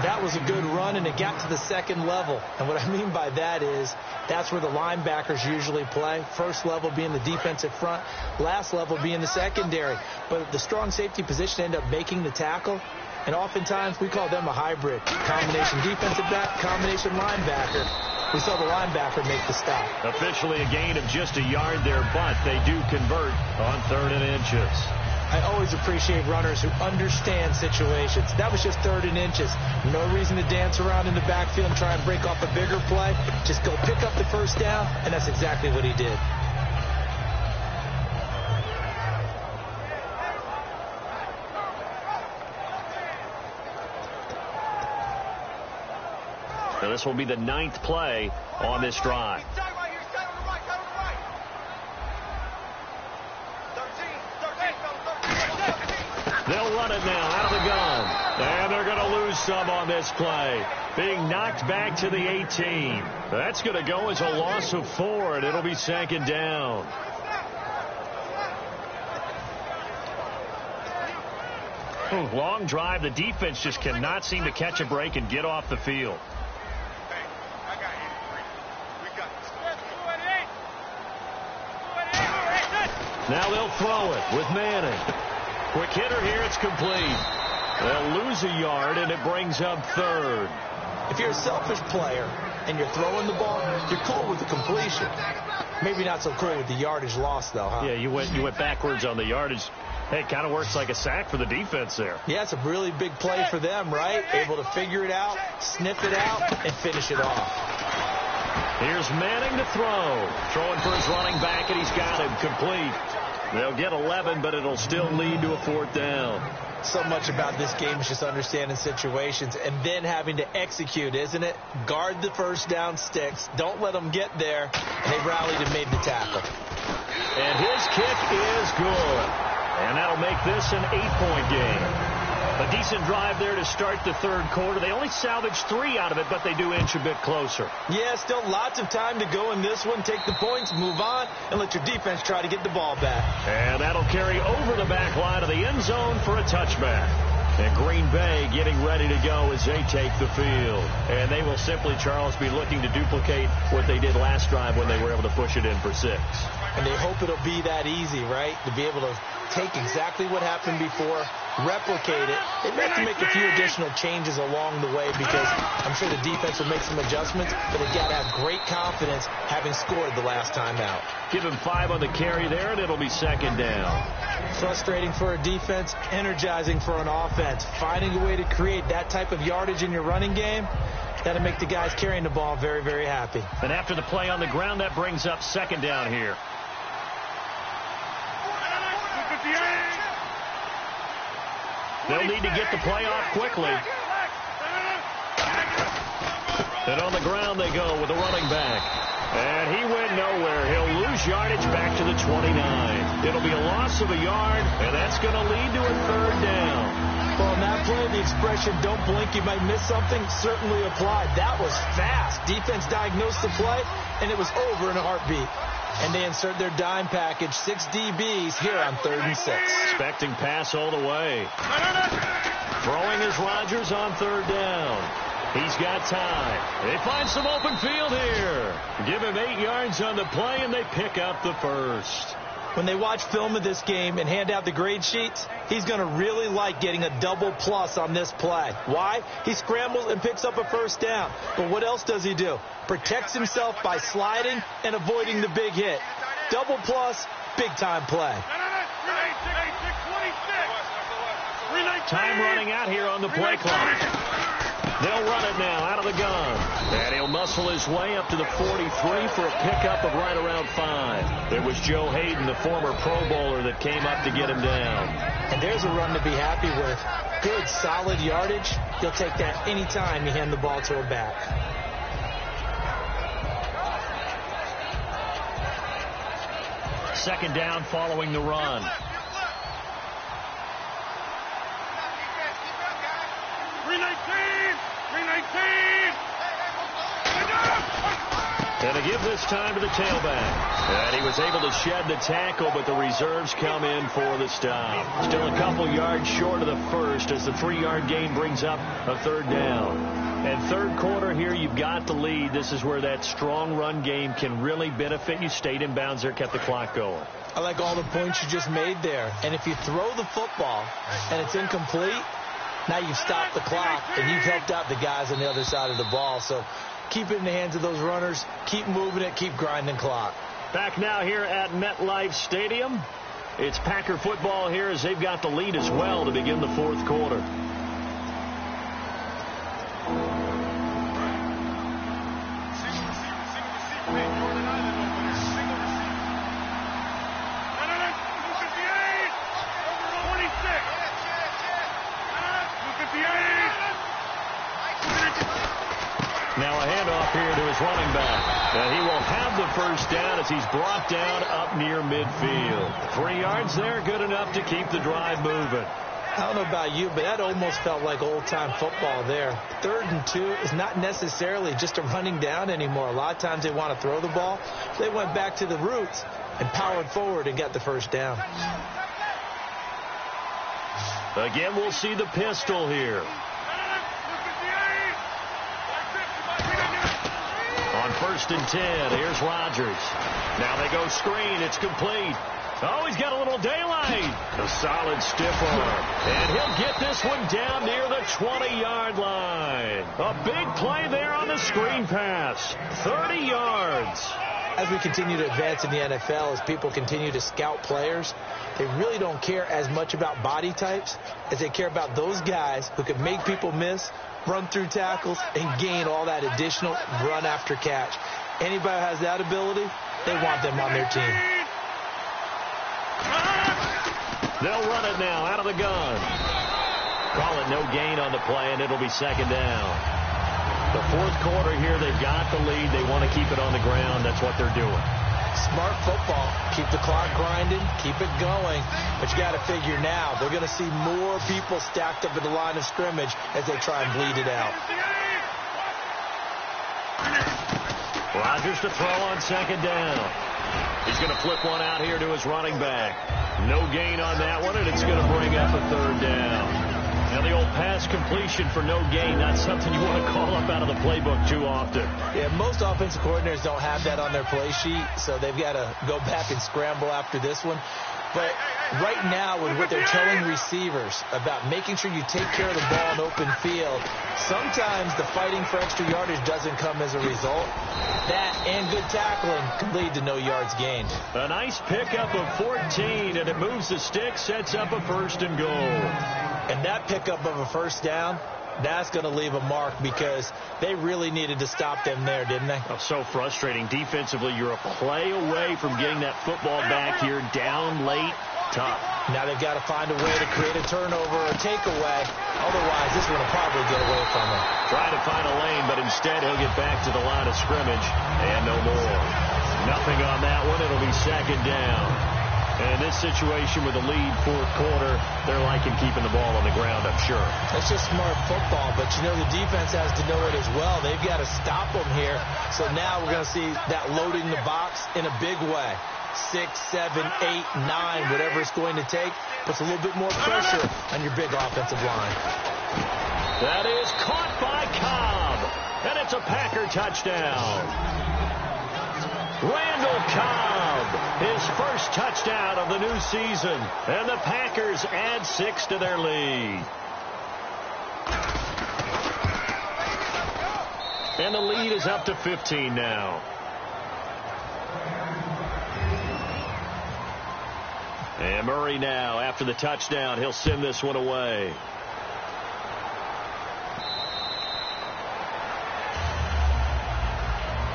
[SPEAKER 3] That was a good run, and it got to the second level. And what I mean by that is that's where the linebackers usually play. First level being the defensive front, last level being the secondary. But the strong safety position ended up making the tackle, and oftentimes we call them a hybrid. Combination defensive back, combination linebacker. We saw the linebacker make the stop.
[SPEAKER 2] Officially a gain of just a yard there, but they do convert on 3rd and inches.
[SPEAKER 3] I always appreciate runners who understand situations. That was just 3rd and inches. No reason to dance around in the backfield and try and break off a bigger play. Just go pick up the first down, and that's exactly what he did.
[SPEAKER 2] Now this will be the 9th play on this drive. They'll run it now out of the gun. And they're going to lose some on this play. Being knocked back to the 18. That's going to go as a loss of 4, and it'll be second down. Long drive. The defense just cannot seem to catch a break and get off the field. Now they'll throw it with Manning. Quick hitter here. It's complete. They'll lose a yard, and it brings up 3rd.
[SPEAKER 3] If you're a selfish player and you're throwing the ball, you're cool with the completion. Maybe not so cool with the yardage loss, though, huh?
[SPEAKER 2] Yeah, you went backwards on the yardage. Hey, it kind of works like a sack for the defense there.
[SPEAKER 3] Yeah, it's a really big play for them, right? Able to figure it out, sniff it out, and finish it off.
[SPEAKER 2] Here's Manning to throw. Throwing for his running back, and he's got him complete. They'll get 11, but it'll still lead to a 4th down.
[SPEAKER 3] So much about this game is just understanding situations and then having to execute, isn't it? Guard the first down sticks. Don't let them get there. They rallied and made the tackle.
[SPEAKER 2] And his kick is good. And that'll make this an 8-point game. A decent drive there to start the 3rd quarter. They only salvaged 3 out of it, but they do inch a bit closer.
[SPEAKER 3] Yeah, still lots of time to go in this one. Take the points, move on, and let your defense try to get the ball back.
[SPEAKER 2] And that'll carry over the back line of the end zone for a touchback. And Green Bay getting ready to go as they take the field. And they will simply, Charles, be looking to duplicate what they did last drive when they were able to push it in for 6.
[SPEAKER 3] And they hope it'll be that easy, right? To be able to take exactly what happened before, replicate it. They may have to make a few additional changes along the way because I'm sure the defense will make some adjustments, but they've got to have great confidence having scored the last time out.
[SPEAKER 2] Give him 5 on the carry there, and it'll be 2nd down.
[SPEAKER 3] Frustrating for a defense, energizing for an offense. Finding a way to create that type of yardage in your running game, that'll make the guys carrying the ball very, very happy.
[SPEAKER 2] And after the play on the ground, that brings up 2nd down here. They'll need to get the play off quickly. And on the ground they go with the running back. And he went nowhere. He'll lose yardage back to the 29. It'll be a loss of a yard, and that's going to lead to a 3rd down.
[SPEAKER 3] Well, in that play, the expression, don't blink, you might miss something, certainly applied. That was fast. Defense diagnosed the play, and it was over in a heartbeat. And they insert their dime package, 6 DBs here on 3rd and 6.
[SPEAKER 2] Expecting pass all the way. Throwing is Rodgers on 3rd down. He's got time. They find some open field here. Give him 8 yards on the play, and they pick up the 1st.
[SPEAKER 3] When they watch film of this game and hand out the grade sheets, he's going to really like getting a double plus on this play. Why? He scrambles and picks up a 1st down. But what else does he do? Protects himself by sliding and avoiding the big hit. Double plus, big-time play.
[SPEAKER 2] Time running out here on the play clock. They'll run it now out of the gun. And he'll muscle his way up to the 43 for a pickup of right around 5. It was Joe Hayden, the former Pro Bowler, that came up to get him down.
[SPEAKER 3] And there's a run to be happy with. Good, solid yardage. He'll take that any time you hand the ball to a back.
[SPEAKER 2] Second down following the run. And to give this time to the tailback. And he was able to shed the tackle, but the reserves come in for the stop. Still a couple yards short of the 1st as the 3-yard gain brings up a 3rd down. And 3rd quarter here, you've got the lead. This is where that strong run game can really benefit you. Stayed in bounds there, kept the clock going.
[SPEAKER 3] I like all the points you just made there. And if you throw the football and it's incomplete, now you've stopped the clock and you've helped out the guys on the other side of the ball. So keep it in the hands of those runners. Keep moving it. Keep grinding clock.
[SPEAKER 2] Back now here at MetLife Stadium. It's Packer football here as they've got the lead as well to begin the 4th quarter. Now a handoff here to his running back. And he will have the 1st down as he's brought down up near midfield. 3 yards there, good enough to keep the drive moving.
[SPEAKER 3] I don't know about you, but that almost felt like old-time football there. 3rd and 2 is not necessarily just a running down anymore. A lot of times they want to throw the ball. They went back to the roots and powered forward and got the 1st down.
[SPEAKER 2] Again, we'll see the pistol here. On 1st and 10, here's Rodgers. Now they go screen. It's complete. Oh, he's got a little daylight. A solid stiff arm. And he'll get this one down near the 20-yard line. A big play there on the screen pass. 30 yards.
[SPEAKER 3] as we continue to advance in the NFL, as people continue to scout players, they really don't care as much about body types as they care about those guys who can make people miss, run through tackles, and gain all that additional run after catch. Anybody who has that ability, they want them on their team.
[SPEAKER 2] They'll run it now out of the gun. Call it no gain on the play, and it'll be second down. The fourth quarter here, they've got the lead. They want to keep it on the ground. That's what they're doing.
[SPEAKER 3] Smart football. Keep the clock grinding. Keep it going. But you got to figure now, they're going to see more people stacked up at the line of scrimmage as they try and bleed it out.
[SPEAKER 2] Rodgers to throw on second down. He's going to flip one out here to his running back. No gain on that one, and it's going to bring up a third down. Now, the old pass completion for no gain, not something you want to call up out of the playbook too often.
[SPEAKER 3] Yeah, most offensive coordinators don't have that on their play sheet, so they've got to go back and scramble after this one. But right now, with what they're telling receivers about making sure you take care of the ball in open field, sometimes the fighting for extra yardage doesn't come as a result. That and good tackling can lead to no yards gained.
[SPEAKER 2] A nice pickup of 14, and it moves the stick, sets up a first and goal.
[SPEAKER 3] And that pickup of a first down, that's going to leave a mark because they really needed to stop them there, didn't they?
[SPEAKER 2] Oh, so frustrating. Defensively, you're a play away from getting that football back here, down late, tough.
[SPEAKER 3] Now they've got to find a way to create a turnover or a takeaway. Otherwise, this one will probably get away from them.
[SPEAKER 2] Trying to find a lane, but instead he'll get back to the line of scrimmage and no more. Nothing on that one. It'll be second down. And in this situation with the lead fourth quarter, they're liking keeping the ball on the ground, I'm sure.
[SPEAKER 3] That's just smart football, but you know the defense has to know it as well. They've got to stop them here. So now we're going to see that loading the box in a big way. 6, 7, 8, 9, whatever it's going to take, puts a little bit more pressure on your big offensive line.
[SPEAKER 2] That is caught by Cobb, and it's a Packer touchdown. Randall Cobb, his first touchdown of the new season, and the Packers add 6 to their lead. And the lead is up to 15 now. And Murray now, after the touchdown, he'll send this one away.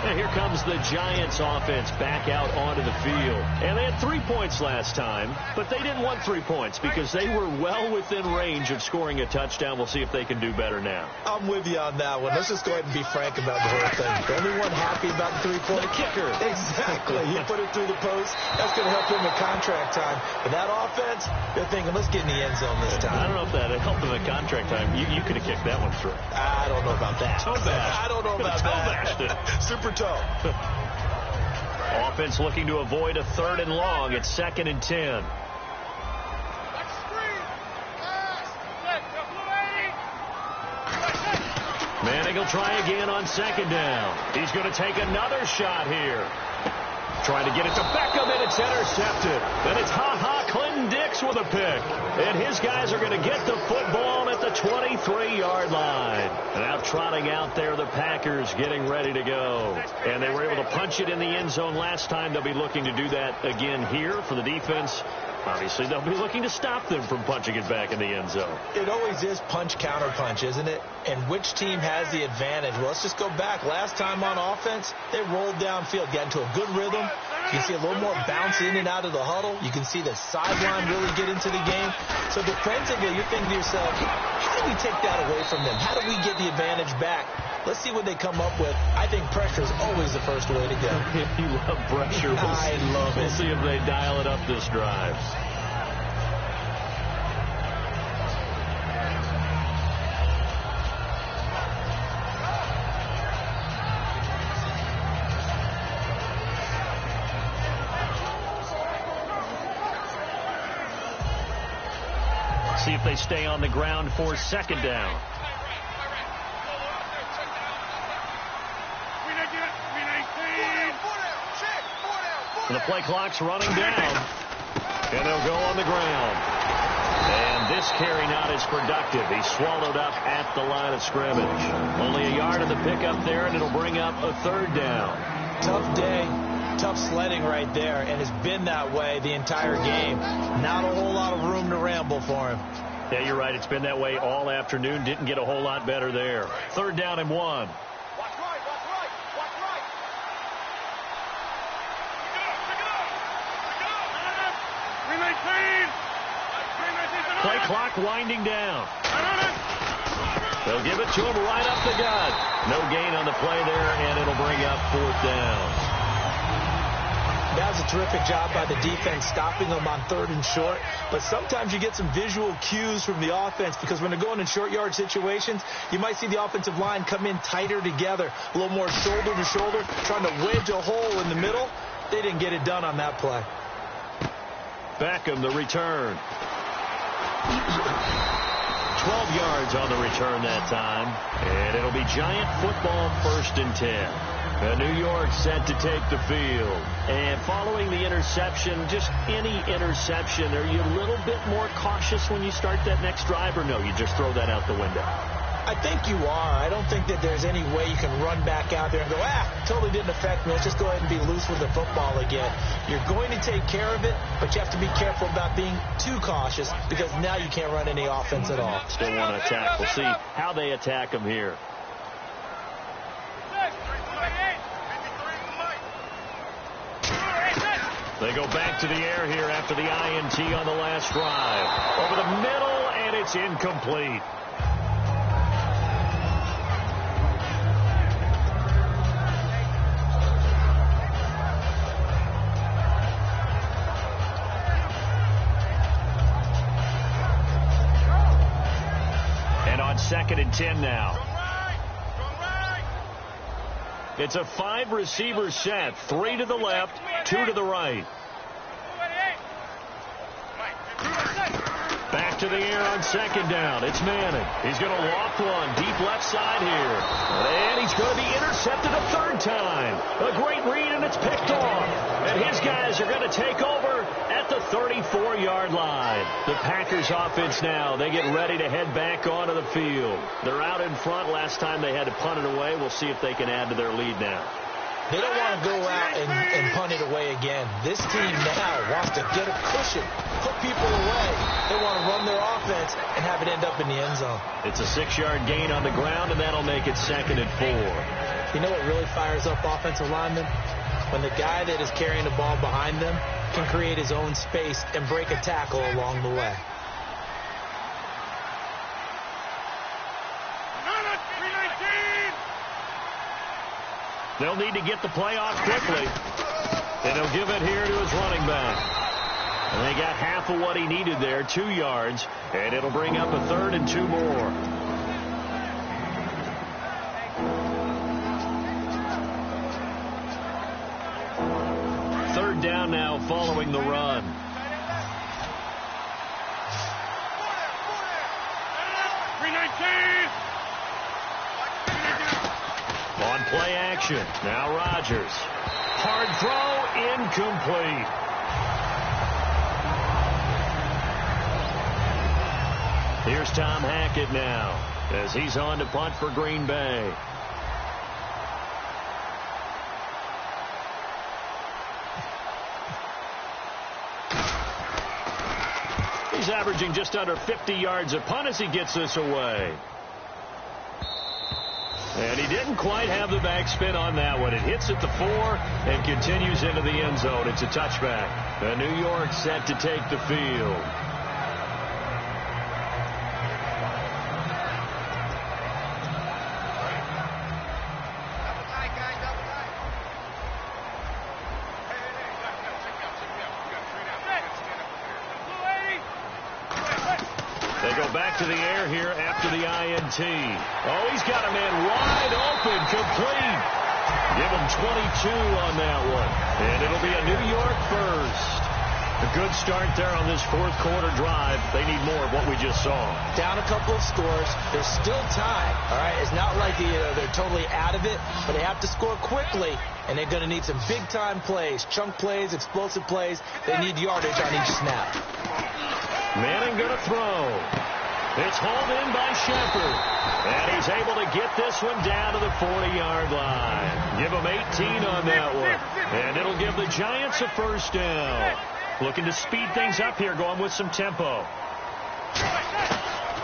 [SPEAKER 2] And here comes the Giants offense back out onto the field. And they had 3 points last time, but they didn't want 3 points because they were well within range of scoring a touchdown. We'll see if they can do better now.
[SPEAKER 3] I'm with you on that one. Let's just go ahead and be frank about the whole thing. Anyone happy about the 3-point?
[SPEAKER 2] The kicker.
[SPEAKER 3] Exactly. He put it through the post. That's going to help him in contract time. But that offense, they're thinking, let's get in the end zone this time.
[SPEAKER 2] I don't know if that helped him in contract time. You could have kicked that one through.
[SPEAKER 3] I don't know about that. I don't know about that. Super toe.
[SPEAKER 2] Offense looking to avoid a 3rd and long. It's 2nd and 10. Manning will try again on 2nd down. He's going to take another shot here. Trying to get it to Beckham, and it's intercepted. Then it's Clinton Dix with a pick. And his guys are going to get the football at the 23-yard line. And out trotting out there, the Packers getting ready to go. And they were able to punch it in the end zone last time. They'll be looking to do that again here for the defense. Obviously, they'll be looking to stop them from punching it back in the end zone.
[SPEAKER 3] It always is punch, counter punch, isn't it? And which team has the advantage? Well, let's just go back. Last time on offense, they rolled downfield, got into a good rhythm. You can see a little more bounce in and out of the huddle. You can see the sideline really get into the game. So defensively, you're thinking to yourself, how do we take that away from them? How do we get the advantage back? Let's see what they come up with. I think pressure is always the first way to go.
[SPEAKER 2] You love pressure.
[SPEAKER 3] I love it.
[SPEAKER 2] We'll see if they dial it up this drive. See if they stay on the ground for 2nd down. And the play clock's running down. And they'll go on the ground. And this carry not as productive. He's swallowed up at the line of scrimmage. Only a yard of the pickup there, and it'll bring up a 3rd down.
[SPEAKER 3] Tough day. Tough sledding right there, and it's been that way the entire game. Not a whole lot of room to ramble for him.
[SPEAKER 2] Yeah, you're right. It's been that way all afternoon. Didn't get a whole lot better there. 3rd down and 1.
[SPEAKER 4] Watch right, watch right, watch right.
[SPEAKER 2] Play clock winding down. They'll give it to him right up the gut. No gain on the play there, and it'll bring up 4th down.
[SPEAKER 3] That was a terrific job by the defense stopping them on 3rd and short. But sometimes you get some visual cues from the offense, because when they're going in short yard situations, you might see the offensive line come in tighter together, a little more shoulder to shoulder, trying to wedge a hole in the middle. They didn't get it done on that play.
[SPEAKER 2] Beckham, the return. 12 yards on the return that time. And it'll be Giant football, 1st and 10. New York set to take the field. And following the interception, just any interception, are you a little bit more cautious when you start that next drive, or no, you just throw that out the window?
[SPEAKER 3] I think you are. I don't think that there's any way you can run back out there and go, totally didn't affect me. Let's just go ahead and be loose with the football again. You're going to take care of it, but you have to be careful about being too cautious, because now you can't run any offense at all.
[SPEAKER 2] Still want to attack. We'll see how they attack them here. They go back to the air here after the INT on the last drive. Over the middle, and it's incomplete. And on 2nd and 10 now. It's a 5-receiver set. 3 to the left, 2 to the right. Back to the air on 2nd down. It's Manning. He's going to loft one deep left side here. And he's going to be intercepted a 3rd time. A great read, and it's picked off. And his guys are going to take over at the 34-yard line. The Packers offense now, they get ready to head back onto the field. They're out in front. Last time they had to punt it away. We'll see if they can add to their lead now.
[SPEAKER 3] They don't want to go out and punt it away again. This team now wants to get a cushion, put people away. They want to run their offense and have it end up in the end zone.
[SPEAKER 2] It's a 6-yard gain on the ground, and that'll make it 2nd and 4.
[SPEAKER 3] You know what really fires up offensive linemen? When the guy that is carrying the ball behind them can create his own space and break a tackle along the way.
[SPEAKER 2] They'll need to get the play off quickly. And he'll give it here to his running back. And they got half of what he needed there, 2 yards. And it'll bring up a 3rd and 2 more. Third down now following the run. On play action. Now Rodgers. Hard throw, incomplete. Here's Tom Hackett now as he's on to punt for Green Bay. He's averaging just under 50 yards a punt as he gets this away. And he didn't quite have the backspin on that one. It hits at the 4 and continues into the end zone. It's a touchback. And New York set to take the field. They go back to the air here after the INT. Oh, he's got a man wide open, complete. Give him 22 on that one. And it'll be a New York first. A good start there on this fourth quarter drive. They need more of what we just saw.
[SPEAKER 3] Down a couple of scores. There's still time. All right, it's not like they're totally out of it, but they have to score quickly, and they're going to need some big-time plays, chunk plays, explosive plays. They need yardage on each snap.
[SPEAKER 2] Manning going to throw. It's hauled in by Shepard. And he's able to get this one down to the 40-yard line. Give them 18 on that one. And it'll give the Giants a first down. Looking to speed things up here, going with some tempo.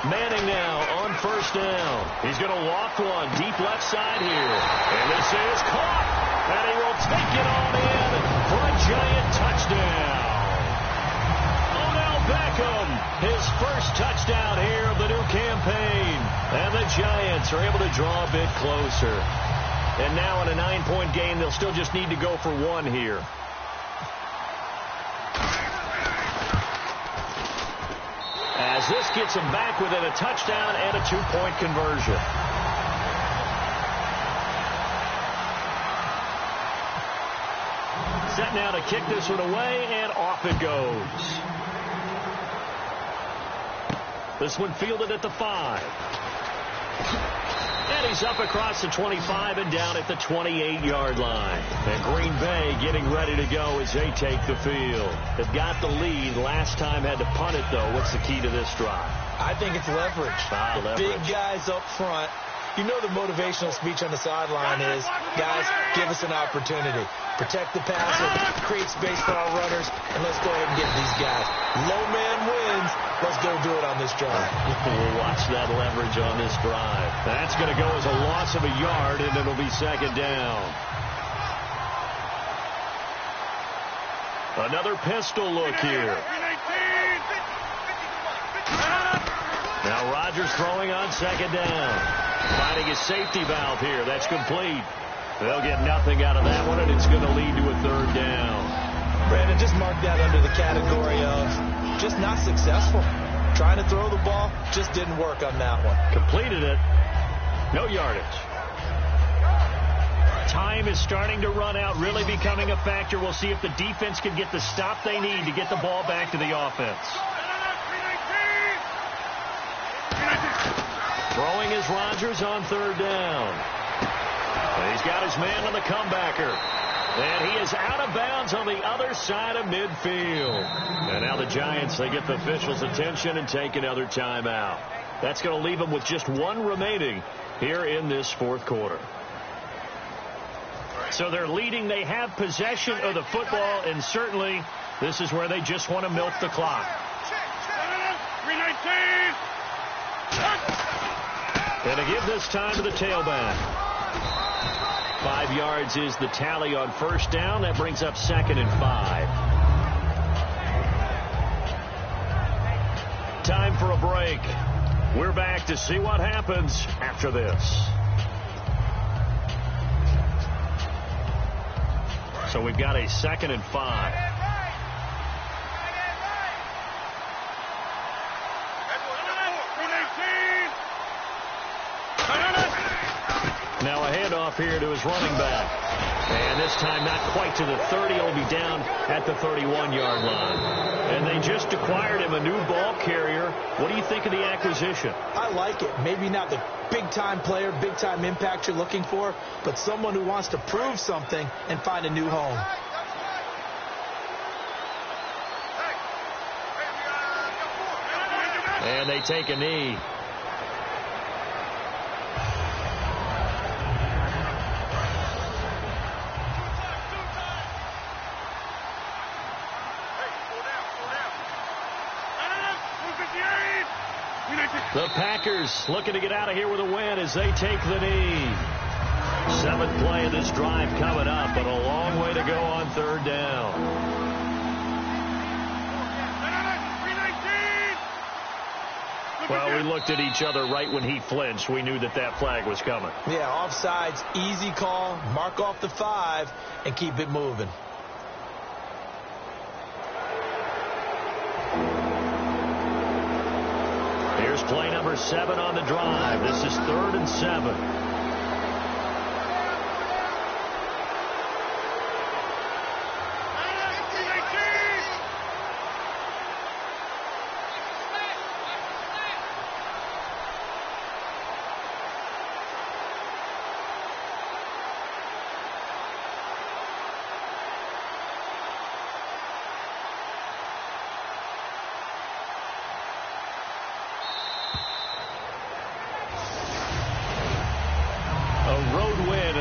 [SPEAKER 2] Manning now on first down. He's going to loft one deep left side here. And this is caught. And he will take it on in for a Giant touchdown. Odell Beckham, his first touchdown here of the new campaign. And the Giants are able to draw a bit closer. And now in a 9-point game, they'll still just need to go for one here. As this gets them back within a touchdown and a 2-point conversion. Set now to kick this one away, and off it goes. This one fielded at the 5. And he's up across the 25 and down at the 28-yard line. And Green Bay getting ready to go as they take the field. They've got the lead. Last time had to punt it, though. What's the key to this drive?
[SPEAKER 3] I think it's leverage.
[SPEAKER 2] Leverage.
[SPEAKER 3] Big guys up front. You know the motivational speech on the sideline is, guys, give us an opportunity. Protect the passer, create space for our runners, and let's go ahead and get these guys. Low man wins. Let's go do it on this drive.
[SPEAKER 2] We'll watch that leverage on this drive. That's going to go as a loss of a yard, and it'll be second down. Another pistol look here. Now Rodgers throwing on second down. Finding his safety valve here. That's complete. They'll get nothing out of that one, and it's going to lead to a third down.
[SPEAKER 3] Brandon, just mark that under the category of just not successful. Trying to throw the ball just didn't work on that one.
[SPEAKER 2] Completed it. No yardage. Time is starting to run out, really becoming a factor. We'll see if the defense can get the stop they need to get the ball back to the offense. Throwing is Rodgers on third down. And he's got his man on the comebacker. And he is out of bounds on the other side of midfield. And now the Giants, they get the officials' attention and take another timeout. That's going to leave them with just one remaining here in this fourth quarter. So they're leading. They have possession of the football, and certainly this is where they just want to milk the clock.
[SPEAKER 4] 319.
[SPEAKER 2] And to give this time to the tailback. 5 yards is the tally on first down. That brings up 2nd and 5. Time for a break. We're back to see what happens after this. So we've got a 2nd and 5. Now a handoff here to his running back. And this time not quite to the 30. He'll be down at the 31-yard line. And they just acquired him a new ball carrier. What do you think of the acquisition?
[SPEAKER 3] I like it. Maybe not the big-time player, big-time impact you're looking for, but someone who wants to prove something and find a new home.
[SPEAKER 2] And they take a knee. The Packers looking to get out of here with a win as they take the knee. 7th play of this drive coming up, but a long way to go on third down. Well, we looked at each other right when he flinched. We knew that that flag was coming.
[SPEAKER 3] Yeah, offsides, easy call, mark off the 5, and keep it moving.
[SPEAKER 2] Here's play number 7 on the drive. This is 3rd and 7.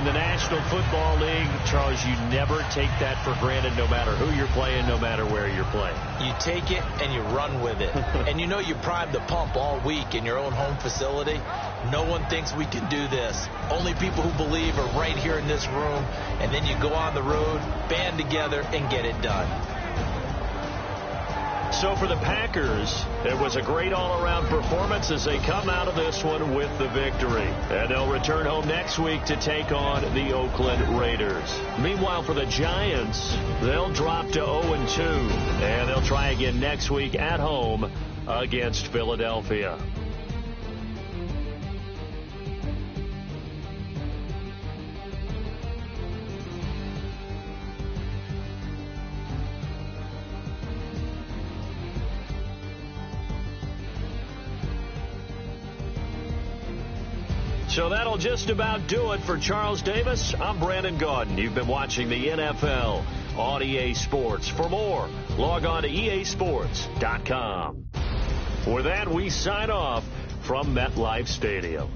[SPEAKER 2] in the National Football League, Charles, you never take that for granted no matter who you're playing, no matter where you're playing.
[SPEAKER 3] You take it and you run with it. And you know you primed the pump all week in your own home facility. No one thinks we can do this. Only people who believe are right here in this room. And then you go on the road, band together, and get it done.
[SPEAKER 2] So for the Packers, it was a great all-around performance as they come out of this one with the victory. And they'll return home next week to take on the Oakland Raiders. Meanwhile, for the Giants, they'll drop to 0-2, and they'll try again next week at home against Philadelphia. So that'll just about do it for Charles Davis. I'm Brandon Gaudin. You've been watching the NFL on EA Sports. For more, log on to easports.com. With that, we sign off from MetLife Stadium.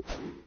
[SPEAKER 5] Bye.